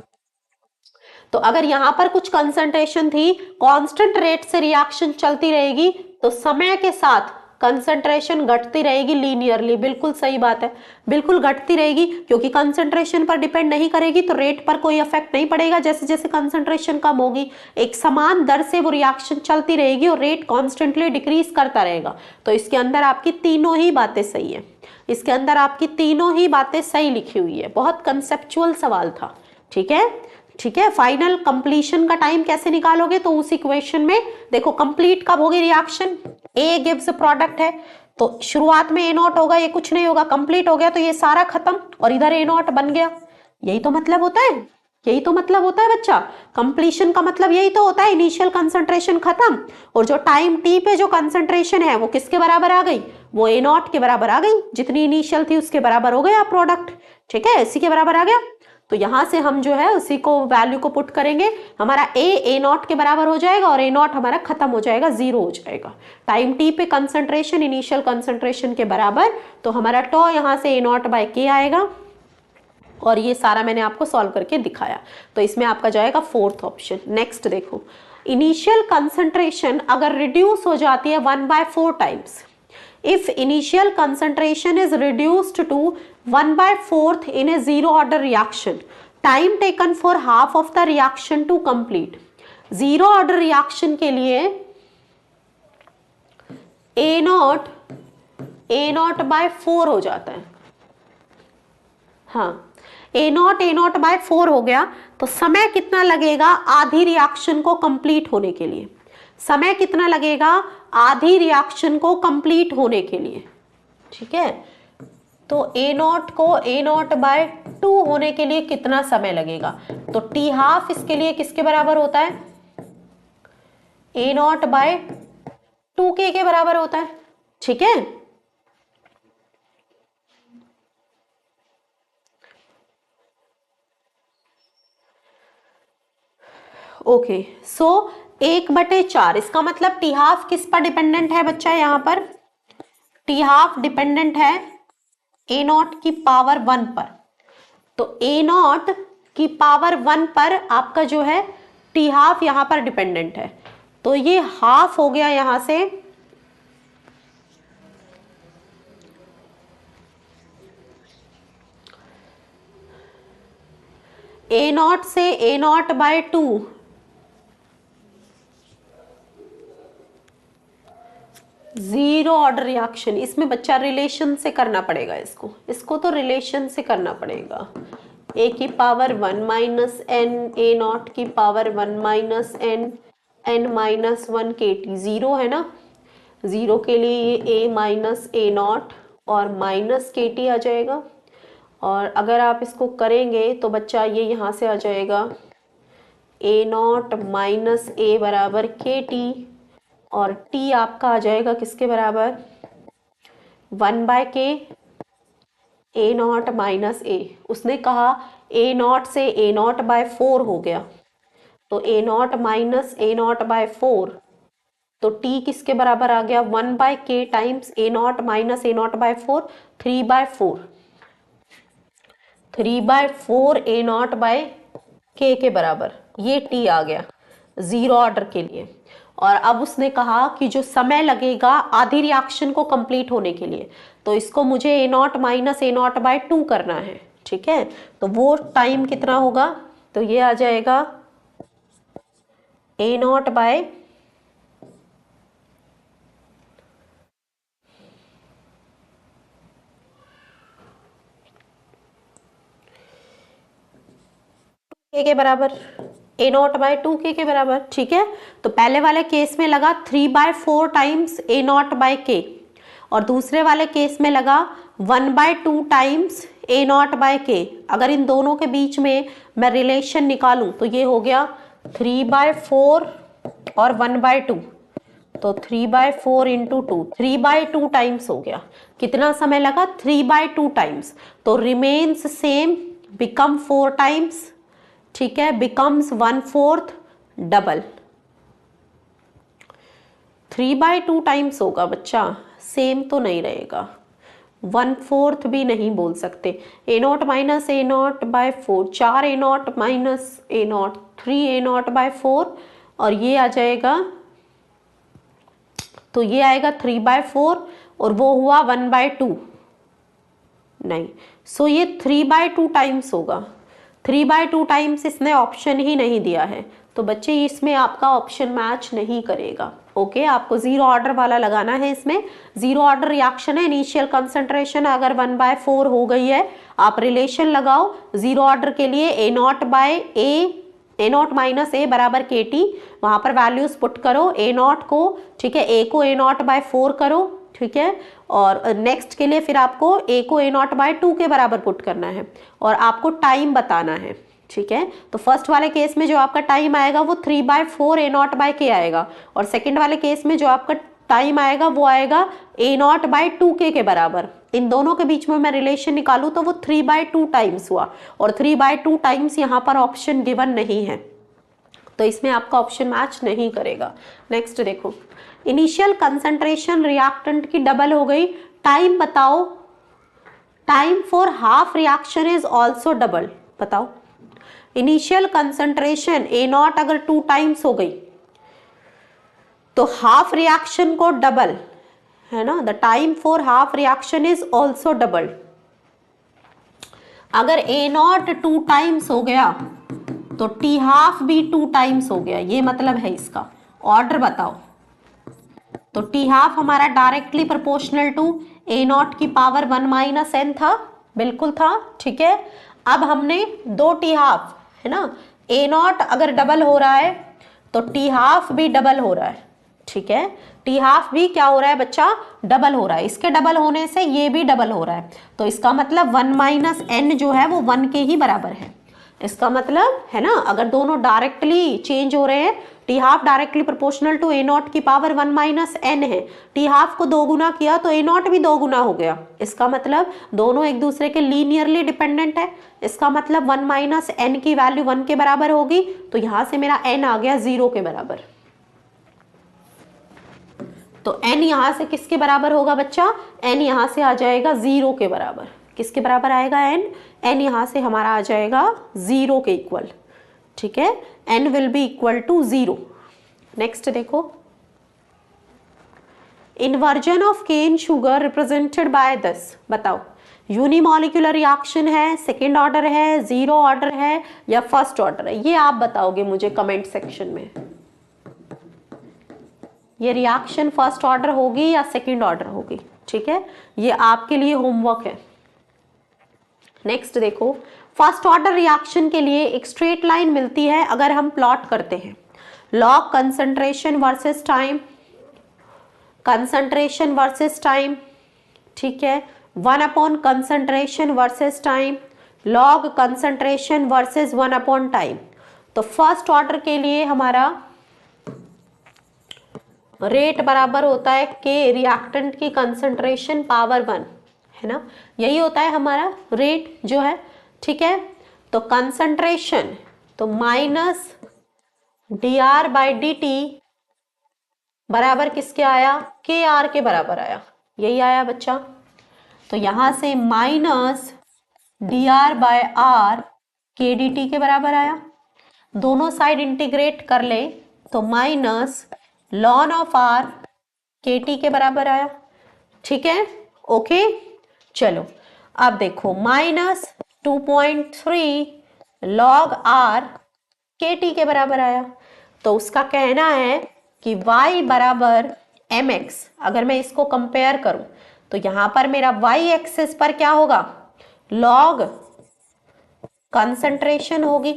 A: तो अगर यहां पर कुछ कंसंट्रेशन थी, कांस्टेंट रेट से रिएक्शन चलती रहेगी, तो समय के साथ कंसंट्रेशन घटती रहेगी लीनियरली। बिल्कुल सही बात है, बिल्कुल घटती रहेगी, क्योंकि कंसंट्रेशन पर डिपेंड नहीं करेगी तो रेट पर कोई इफेक्ट नहीं पड़ेगा। जैसे जैसे कंसंट्रेशन कम होगी एक समान दर से वो रिएक्शन चलती रहेगी और रेट कॉन्स्टेंटली डिक्रीज करता रहेगा। तो इसके अंदर आपकी तीनों ही बातें सही है, इसके अंदर आपकी तीनों ही बातें सही लिखी हुई है। बहुत कंसेप्चुअल सवाल था, ठीक है, ठीक है। फाइनल कंप्लीशन का टाइम कैसे निकालोगे, तो उस इक्वेशन में देखो कंप्लीट कब होगी रिएक्शन, ए गिव्स प्रोडक्ट है तो शुरुआत में ए नॉट होगा, ये कुछ नहीं होगा, कंप्लीट हो गया तो ये सारा खत्म और इधर ए नॉट बन गया। यही तो मतलब होता है, यही तो मतलब होता है बच्चा, कंप्लीशन का मतलब यही तो होता है, इनिशियल कंसंट्रेशन खत्म और जो टाइम टी पे जो कंसंट्रेशन है वो किसके बराबर आ गई, वो ए नॉट के बराबर आ गई, जितनी इनिशियल थी उसके बराबर हो गया प्रोडक्ट, ठीक है, इसी के बराबर आ गया। तो यहां से हम जो है उसी को वैल्यू को पुट करेंगे, हमारा ए नॉट के बराबर हो जाएगा और ए नॉट हमारा खत्म हो जाएगा, 0 हो जाएगा। टाइम टी पे कंसंट्रेशन इनिशियल कंसंट्रेशन के बराबर, तो हमारा टॉ यहां से a0/k आएगा और ये सारा मैंने आपको सॉल्व करके दिखाया। तो इसमें आपका जाएगा 4th ऑप्शन। नेक्स्ट देखो, इनिशियल कंसंट्रेशन अगर रिड्यूस हो जाती है 1/4 times, if initial concentration is reduced to 1/4 in a zero order reaction, time taken for half of the reaction to complete। zero order reaction के लिए a0/4 हो जाता है, हाँ, a0/4 हो गया। तो समय कितना लगेगा आधी रिएक्शन को कंप्लीट होने के लिए, समय कितना लगेगा आधी रिएक्शन को कंप्लीट होने के लिए, ठीक है। तो a0 को a0/2 होने के लिए कितना समय लगेगा, तो टी हाफ इसके लिए किसके बराबर होता है, a0/2k के बराबर होता है, ठीक है। ओके, सो 1/4, इसका मतलब टी हाफ किस पर डिपेंडेंट है बच्चा? यहाँ पर टी हाफ डिपेंडेंट है ए नॉट की पावर 1 पर। तो ए नॉट की पावर 1 पर आपका जो है टी हाफ यहां पर डिपेंडेंट है, तो ये हाफ हो गया यहां से ए नॉट से A not by 2, zero order reaction. इसमें बच्चा रिलेशन से करना पड़ेगा, इसको तो रिलेशन से करना पड़ेगा। ए की power 1 minus N, A not की power 1 minus N, N minus 1 K T, zero है ना, जीरो के लिए ये ए माइनस ए नॉट और माइनस के टी आ जाएगा। और अगर आप इसको करेंगे तो बच्चा ये यहाँ से आ जाएगा ए नॉट माइनस ए बराबर के टी, और टी आपका आ जाएगा किसके बराबर? 1/k ए नॉट माइनस ए। उसने कहा ए नॉट से ए नॉट बाय 4 हो गया, तो A naught minus A not by 4, तो टी किसके बराबर आ गया? 1/k times A naught minus A not by 4, 3/4, 3/4 A not by K बराबर, ये टी आ गया जीरो ऑर्डर के लिए। और अब उसने कहा कि जो समय लगेगा आधी रिएक्शन को कंप्लीट होने के लिए, तो इसको मुझे A naught minus A not by 2 करना है, ठीक है। तो वो टाइम कितना होगा? तो ये आ जाएगा ए नॉट बाय के बराबर, ए नॉट बाय 2k के बराबर, ठीक है। तो पहले वाले केस में लगा 3/4 टाइम्स ए नॉट बाय के, और दूसरे वाले केस में लगा 1/2 टाइम्स ए नॉट बाय के। अगर इन दोनों के बीच में मैं रिलेशन निकालूं तो ये हो गया 3/4 और 1/2, तो 3/4 इंटू 2, 3/2 टाइम्स हो गया। कितना समय लगा? 3/2 टाइम्स। तो रिमेन्स सेम, बिकम 4 टाइम्स, ठीक है, बिकम्स 1/4 डबल। 3/2 टाइम्स होगा बच्चा, सेम तो नहीं रहेगा, 1/4 भी नहीं बोल सकते। A naught minus A not by 4, 4 A naught minus A naught, 3 A not by 4, और ये आ जाएगा, तो ये आएगा 3/4 और वो हुआ 1/2, नहीं, सो ये 3/2 टाइम्स होगा। 3/2 टाइम्स इसने ऑप्शन ही नहीं दिया है, तो बच्चे इसमें आपका ऑप्शन मैच नहीं करेगा। ओके, आपको जीरो ऑर्डर वाला लगाना है। इसमें जीरो ऑर्डर रिएक्शन है, इनिशियल कंसंट्रेशन अगर 1/4 हो गई है, आप रिलेशन लगाओ जीरो ऑर्डर के लिए, A not by A naught minus A बराबर के टी, वहां पर वैल्यूज पुट करो ए नॉट को, ठीक है, ए को ए नॉट बाय 4 करो, ठीक है, और नेक्स्ट के लिए फिर आपको ए को ए नॉट बाय 2 के बराबर पुट करना है, और आपको टाइम बताना है, ठीक है। तो फर्स्ट वाले केस में जो आपका टाइम आएगा वो 3/4 ए नॉट बाय के आएगा, और सेकंड वाले केस में जो आपका टाइम आएगा वो आएगा ए नॉट बाय 2k के बराबर। इन दोनों के बीच में मैं रिलेशन निकालूं तो वो 3/2 टाइम्स हुआ, और 3/2 टाइम्स यहाँ पर ऑप्शन गिवन नहीं है, तो इसमें आपका ऑप्शन मैच नहीं करेगा। नेक्स्ट देखो, इनिशियल कंसंट्रेशन रिएक्टेंट की डबल हो गई, टाइम बताओ, time for half reaction is also double. बताओ, इनिशियल कंसंट्रेशन ए नॉट अगर 2 टाइम्स हो गई तो हाफ रिएक्शन को डबल है ना, the time for half reaction is also double. अगर ए नॉट 2 टाइम्स हो गया तो टी हाफ भी 2 टाइम्स हो गया, ये मतलब है इसका। ऑर्डर बताओ, तो टी हाफ हमारा directly proportional to A not की पावर 1 माइनस एन था, बिल्कुल था, ठीक है। अब हमने 2 टी हाफ है ना, ए नॉट अगर डबल हो रहा है तो टी हाफ भी डबल हो रहा है, ठीक है, टी हाफ भी क्या हो रहा है बच्चा? डबल हो रहा है। इसके डबल होने से ये भी डबल हो रहा है, तो इसका मतलब 1 माइनस एन जो है वो 1 के ही बराबर है। इसका मतलब है ना, अगर दोनों डायरेक्टली चेंज हो रहे हैं, T half directly proportional to A not की पावर 1 माइनस एन है। टी हाफ को 2 गुना किया तो ए नॉट भी 2 गुना हो गया। इसका मतलब दोनों एक दूसरे के लीनियरली डिपेंडेंट है। इसका मतलब 1 माइनस एन की वैल्यू 1 के बराबर होगी, तो यहां से मेरा एन आ गया 0 के बराबर। तो n यहां से किसके बराबर होगा बच्चा? n यहां से आ जाएगा 0 के बराबर। किसके बराबर आएगा n? n यहां से हमारा आ जाएगा 0 के इक्वल। ठीक है, n will be equal to 0। Next देखो, inversion of cane sugar represented by this. बताओ, यूनिमॉलिक्यूलर रिएक्शन है, सेकेंड ऑर्डर है, जीरो ऑर्डर है या फर्स्ट ऑर्डर है? ये आप बताओगे मुझे कमेंट सेक्शन में। ये रिएक्शन फर्स्ट ऑर्डर होगी या सेकेंड ऑर्डर होगी? ठीक है, ये आपके लिए होमवर्क है। नेक्स्ट देखो, फर्स्ट ऑर्डर रिएक्शन के लिए एक स्ट्रेट लाइन मिलती है अगर हम प्लॉट करते हैं log concentration versus time, concentration versus time, ठीक है, 1 upon concentration versus time, log concentration versus 1 upon time. तो फर्स्ट ऑर्डर के लिए हमारा रेट बराबर होता है के रिएक्टेंट की कंसंट्रेशन पावर 1, है ना, यही होता है हमारा रेट जो है। ठीक है, तो कंसंट्रेशन तो minus D R by D T बराबर किसके आया? के आर के बराबर आया। यही आया बच्चा। तो यहां से minus D R by R के डी टी के बराबर आया। दोनों साइड इंटीग्रेट कर ले तो माइनस लॉन ऑफ आर के टी के बराबर आया। ठीक है, ओके। चलो अब देखो, माइनस 2.3 लॉग आर के टी के बराबर आया। तो उसका कहना है कि y बराबर mx। अगर मैं इसको कंपेयर करूं तो यहां पर मेरा y एक्सिस पर क्या होगा? लॉग कंसंट्रेशन होगी।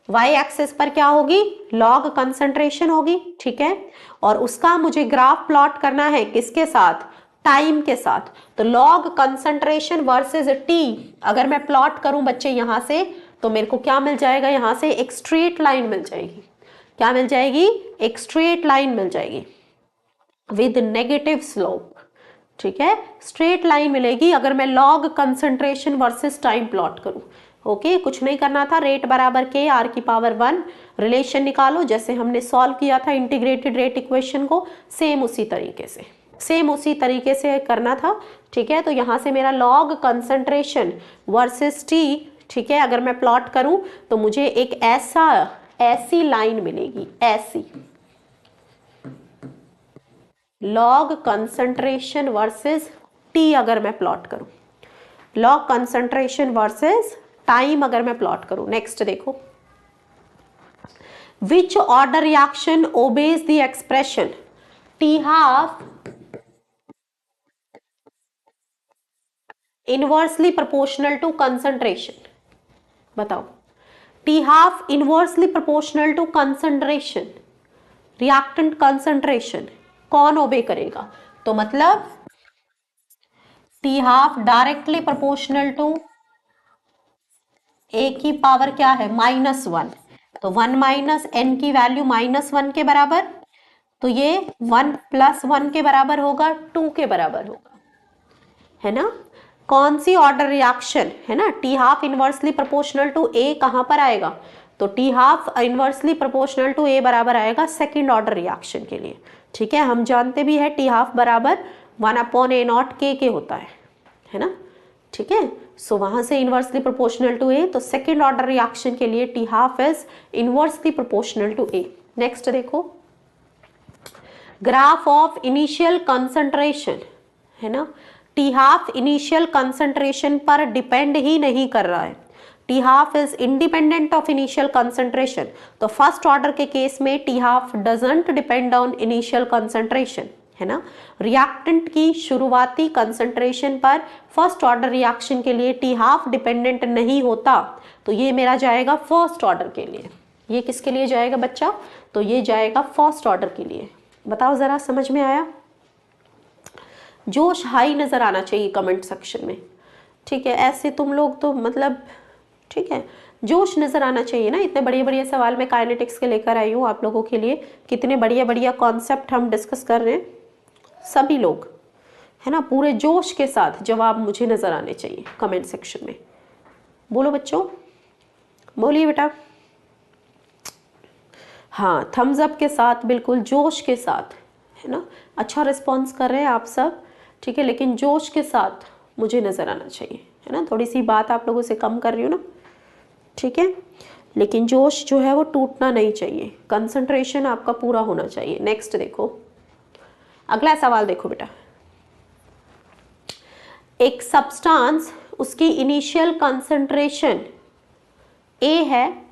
A: y एक्सिस पर क्या होगी? लॉग कंसंट्रेशन होगी। ठीक है, और उसका मुझे ग्राफ प्लॉट करना है किसके साथ? टाइम के साथ। तो लॉग कंसंट्रेशन वर्सेस टी अगर मैं प्लॉट करूं बच्चे यहां से, तो मेरे को क्या मिल जाएगा? यहां से एक स्ट्रेट लाइन मिल जाएगी। क्या मिल जाएगी? एक स्ट्रेट लाइन मिल जाएगी विद नेगेटिव स्लोप। ठीक है, स्ट्रेट लाइन मिलेगी अगर मैं log concentration versus time plot करूं। ओके, कुछ नहीं करना था, रेट बराबर के आर की पावर 1 रिलेशन निकालो जैसे हमने सॉल्व किया था इंटीग्रेटेड रेट इक्वेशन को, सेम उसी तरीके से करना था। ठीक है, तो यहां से मेरा लॉग कंसंट्रेशन वर्सेस टी, ठीक है, अगर मैं प्लॉट करूं तो मुझे एक ऐसी लाइन मिलेगी, ऐसी लॉग कंसंट्रेशन वर्सेस टी अगर मैं प्लॉट करूं, लॉग कंसंट्रेशन वर्सेस टाइम अगर मैं प्लॉट करूं। नेक्स्ट देखो, which order reaction obeys the expression T half inversely proportional to concentration? बताओ, T half inversely proportional to concentration, reactant concentration, कौन ओबे करेगा? तो मतलब T half directly proportional to A की पावर क्या है? -1। तो 1 माइनस एन की वैल्यू -1 के बराबर, तो ये 1 + 1 के बराबर होगा, 2 के बराबर होगा, है ना। कौन सी ऑर्डर रिएक्शन है ना? T half inversely proportional to A कहां पर आएगा? तो T half inversely proportional to A बराबर आएगा सेकेंड ऑर्डर रिएक्शन के लिए। ठीक है, हम जानते भी है टी हाफ बराबर 1 अपॉन ए नॉट के होता है ना। ठीक है, सो वहां से इनवर्सली प्रोपोर्शनल टू ए, तो सेकेंड ऑर्डर रिएक्शन के लिए T half is inversely proportional to A. Next देखो, ग्राफ ऑफ इनिशियल कंसंट्रेशन, है ना। टी हाफ इनिशियल कंसंट्रेशन पर डिपेंड ही नहीं कर रहा है, T half is independent of initial concentration. तो फर्स्ट ऑर्डर के केस में T half doesn't depend on initial concentration, है ना। रिएक्टेंट की शुरुआती कंसंट्रेशन पर फर्स्ट ऑर्डर रिएक्शन के लिए टी हाफ डिपेंडेंट नहीं होता, तो ये मेरा जाएगा फर्स्ट ऑर्डर के लिए। ये किसके लिए जाएगा बच्चा? तो ये जाएगा फर्स्ट ऑर्डर के लिए। बताओ जरा, समझ में आया? जोश हाई नजर आना चाहिए कमेंट सेक्शन में। ठीक है, ऐसे तुम लोग तो मतलब ठीक है, जोश नजर आना चाहिए ना। इतने बढ़िया बढ़िया सवाल मैं काइनेटिक्स के लेकर आई हूँ आप लोगों के लिए, कितने बढ़िया बढ़िया कॉन्सेप्ट हम डिस्कस कर रहे हैं सभी लोग, है ना। पूरे जोश के साथ जवाब मुझे नजर आने चाहिए कमेंट सेक्शन में। बोलो बच्चों, बोलिए बेटा। हाँ, थम्स अप के साथ, बिल्कुल जोश के साथ, है ना। अच्छा रिस्पॉन्स कर रहे हैं आप सब, ठीक है, लेकिन जोश के साथ मुझे नज़र आना चाहिए, है ना। थोड़ी सी बात आप लोगों से कम कर रही हूँ ना, ठीक है, लेकिन जोश जो है वो टूटना नहीं चाहिए, कंसंट्रेशन आपका पूरा होना चाहिए। नेक्स्ट देखो, अगला सवाल देखो बेटा। एक सब्सटेंस, उसकी इनिशियल कंसंट्रेशन ए है,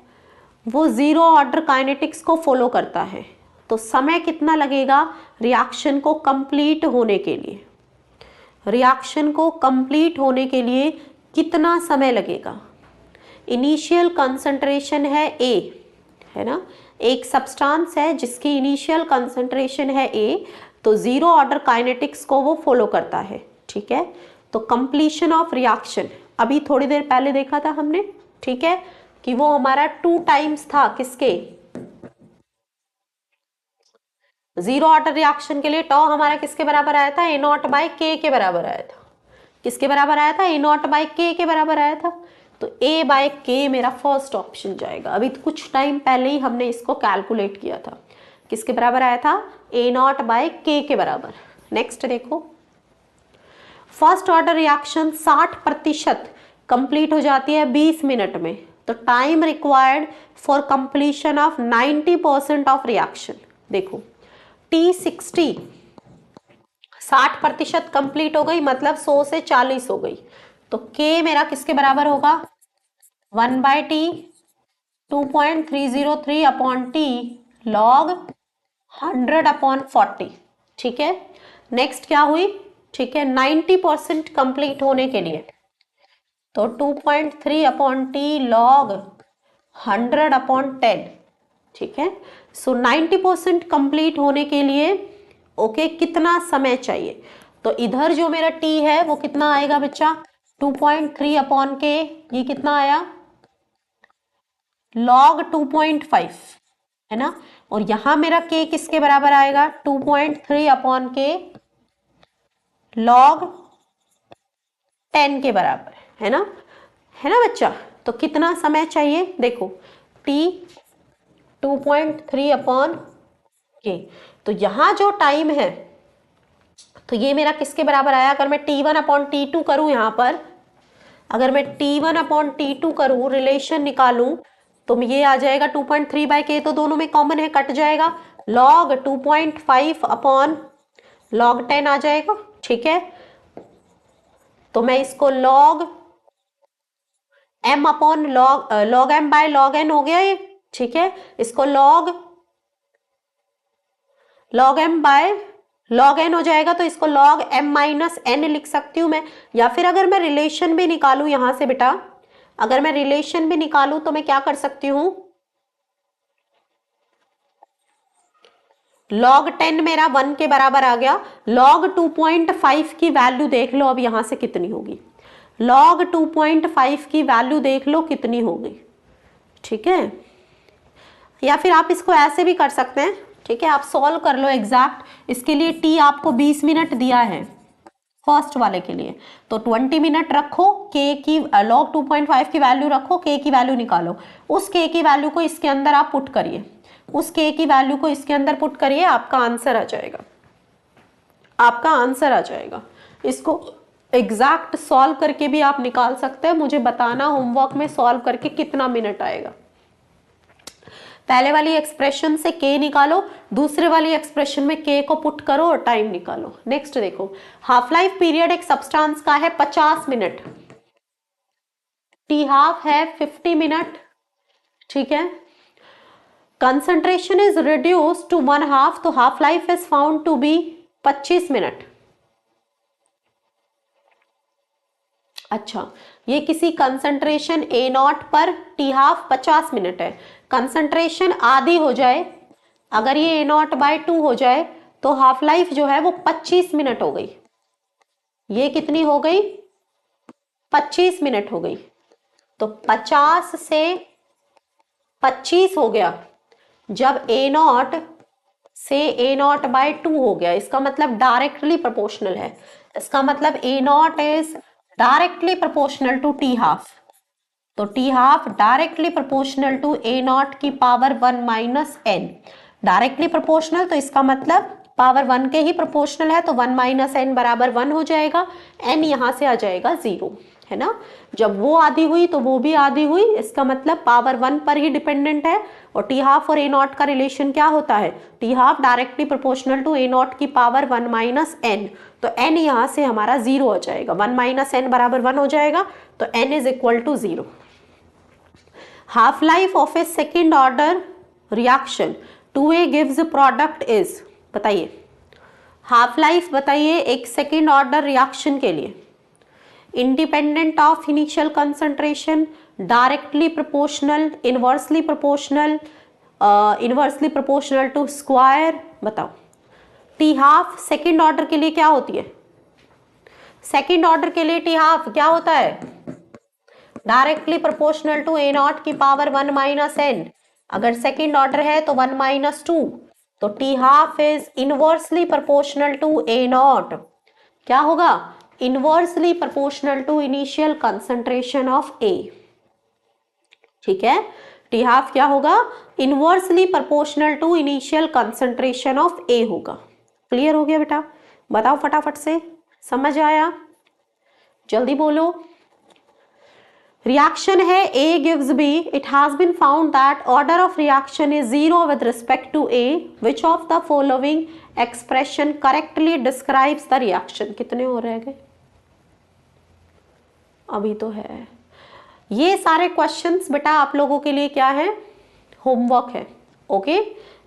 A: वो जीरो ऑर्डर काइनेटिक्स को फॉलो करता है, तो समय कितना लगेगा रिएक्शन को कंप्लीट होने के लिए? रिएक्शन को कंप्लीट होने के लिए कितना समय लगेगा? इनिशियल कंसंट्रेशन है ए, है ना, एक सब्सटेंस है जिसकी इनिशियल कंसंट्रेशन है ए, तो जीरो ऑर्डर काइनेटिक्स को वो फॉलो करता है, ठीक है। तो कंप्लीशन ऑफ रिएक्शन अभी थोड़ी देर पहले देखा था हमने, ठीक है, कि वो हमारा 2 टाइम्स था किसके, जीरो ऑर्डर रिएक्शन के लिए टॉ हमारा किसके बराबर आया था, ए नॉट बाय के के बराबर आया था। किसके बराबर आया था, ए नॉट बाय के बराबर आया था। तो ए बाय के मेरा फर्स्ट ऑप्शन जाएगा। अभी कुछ टाइम पहले ही हमने इसको कैलकुलेट किया था, किसके बराबर आया था, ए नॉट बाय के बराबर। नेक्स्ट देखो, फर्स्ट ऑर्डर रिएक्शन 60% कंप्लीट हो जाती है 20 मिनट में, तो time required for completion of 90% of reaction. देखो T60 60% कंप्लीट हो गई, मतलब 100 से 40 हो गई, तो K मेरा किसके बराबर होगा, 1/T 2.303 अपॉन T log 100/40, ठीक है। नेक्स्ट क्या हुई, ठीक है, 90% कंप्लीट होने के लिए तो 2.3 अपॉन टी लॉग 100/10, ठीक है। सो 90% कंप्लीट होने के लिए ओके कितना समय चाहिए, तो इधर जो मेरा टी है वो कितना आएगा बच्चा, 2.3 अपॉन के, ये कितना आया log 2.5, है ना, और यहां मेरा के किसके बराबर आएगा, 2.3 अपॉन के log 10 के बराबर, है ना, है ना बच्चा। तो कितना समय चाहिए, देखो t 2.3 अपॉन के, तो यहां जो टाइम है तो ये मेरा किसके बराबर आया, अगर मैं T1 अपॉन T2 करूं, यहां पर अगर मैं T1 अपॉन T2 करूं, रिलेशन निकालूं, तो ये आ जाएगा 2.3 बाय के, तो दोनों में कॉमन है, कट जाएगा, log 2.5 अपॉन log 10 आ जाएगा, ठीक है। तो मैं इसको log m upon log m by log n हो गया ये, ठीक है। इसको log m by log n हो जाएगा, तो इसको log m माइनस n लिख सकती हूं मैं, या फिर अगर मैं रिलेशन भी निकालूं यहां से बेटा, अगर मैं रिलेशन भी निकालूं तो मैं क्या कर सकती हूं, log 10 मेरा 1 के बराबर आ गया, log 2.5 की वैल्यू देख लो अब यहां से कितनी होगी, log 2.5 की वैल्यू देख लो कितनी होगी, ठीक है। या फिर आप इसको ऐसे भी कर सकते हैं, ठीक है, आप सॉल्व कर लो एग्जैक्ट, इसके लिए टी आपको 20 मिनट दिया है फर्स्ट वाले के लिए, तो 20 मिनट रखो, के की log 2.5 की वैल्यू रखो, के की वैल्यू निकालो, उस के की वैल्यू को इसके अंदर आप पुट करिए, उस के की वैल्यू को इसके अंदर पुट करिए, आपका आंसर आ जाएगा, आपका आंसर आ जाएगा। इसको एग्जैक्ट सॉल्व करके भी आप निकाल सकते हैं, मुझे बताना होमवर्क में सॉल्व करके कितना मिनट आएगा। पहले वाली एक्सप्रेशन से के निकालो, दूसरे वाली एक्सप्रेशन में के को पुट करो और टाइम निकालो। नेक्स्ट देखो, हाफ लाइफ पीरियड एक सब्सटेंस का है 50 मिनट, टी हाफ है 50 मिनट, ठीक है। कंसंट्रेशन इज रिड्यूस टू 1/2, तो half life is found to be 25 minute. अच्छा, ये किसी कंसंट्रेशन ए नॉट पर टी हाफ 50 मिनट है, कंसंट्रेशन आधी हो जाए, अगर ये ए नॉट बाय 2 हो जाए तो हाफ लाइफ जो है वो 25 मिनट हो गई, ये कितनी हो गई, 25 मिनट हो गई, तो 50 से 25 हो गया जब A0 से A0 बाय 2 हो गया, इसका मतलब डायरेक्टली प्रोपोर्शनल है। इसका मतलब A0 is directly proportional to T half, तो T half directly proportional to A0 की power 1 minus n। Directly proportional तो इसका मतलब पावर 1 के ही प्रोपोर्शनल है, तो 1 माइनस n बराबर 1 हो जाएगा, n यहाँ से आ जाएगा 0, है ना। जब वो आधी हुई तो वो भी आधी हुई, इसका मतलब पावर 1 पर ही डिपेंडेंट है। और टी हाफ और A0 का रिलेशन क्या होता है, T half directly proportional to A0 की पावर 1 माइनस n, तो n यहाँ से हमारा 0 हो जाएगा, 1 माइनस n बराबर 1 हो जाएगा, तो n is equal to 0। Half life of a second order reaction 2A gives product is, बताइए हाफ लाइफ बताइए एक सेकेंड ऑर्डर रिएक्शन के लिए, independent of initial concentration, directly proportional, inversely proportional, inversely proportional to square, बताओ। टी हाफ सेकेंड ऑर्डर के लिए क्या होती है, सेकेंड ऑर्डर के लिए टी हाफ क्या होता है, डायरेक्टली प्रोपोर्शनल टू A0 की पावर 1 माइनस n, अगर सेकेंड ऑर्डर है तो 1 माइनस 2, तो T half is inversely proportional to A0, क्या होगा, inversely proportional to initial concentration of A, ठीक है। टी हाफ क्या होगा, inversely proportional to initial concentration of A होगा। क्लियर हो गया बेटा, बताओ फटाफट से, समझ आया, जल्दी बोलो। रिएक्शन है A gives B, it has been found that order of reaction is 0 with respect to A, which of the following expression correctly describes the reaction। कितने हो रह गए, अभी तो है। ये सारे क्वेश्चंस बेटा आप लोगों के लिए क्या है, होमवर्क है, ओके।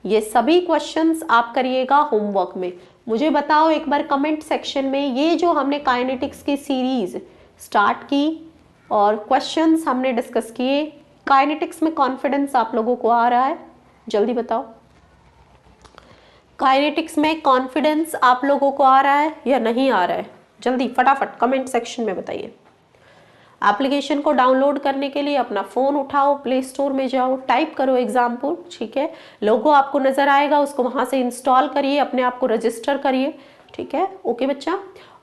A: ये सभी क्वेश्चंस आप करिएगा होमवर्क में। मुझे बताओ एक बार कमेंट सेक्शन में, ये जो हमने काइनेटिक्स की सीरीज स्टार्ट की और क्वेश्चंस हमने डिस्कस किए, काइनेटिक्स में कॉन्फिडेंस आप लोगों को आ रहा है, जल्दी बताओ। काइनेटिक्स में कॉन्फिडेंस आप लोगों को आ रहा है या नहीं आ रहा है, जल्दी फटाफट कमेंट सेक्शन में बताइए। एप्लीकेशन को डाउनलोड करने के लिए अपना फ़ोन उठाओ, प्ले स्टोर में जाओ, टाइप करो एग्जाम्पल, ठीक है, लोगो आपको नज़र आएगा, उसको वहाँ से इंस्टॉल करिए, अपने आप को रजिस्टर करिए, ठीक है, ओके बच्चा।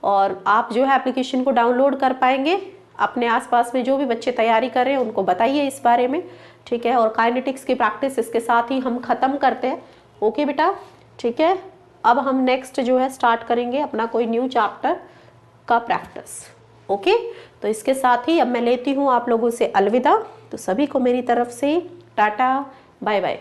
A: और आप जो है एप्लीकेशन को डाउनलोड कर पाएंगे, अपने आसपास में जो भी बच्चे तैयारी कर रहे हैं उनको बताइए इस बारे में, ठीक है। और काइनेटिक्स की प्रैक्टिस इसके साथ ही हम ख़त्म करते हैं, ओके बेटा, ठीक है। अब हम नेक्स्ट जो है स्टार्ट करेंगे अपना कोई न्यू चैप्टर का प्रैक्टिस, ओके। तो इसके साथ ही अब मैं लेती हूँ आप लोगों से अलविदा, तो सभी को मेरी तरफ से टाटा बाय बाय।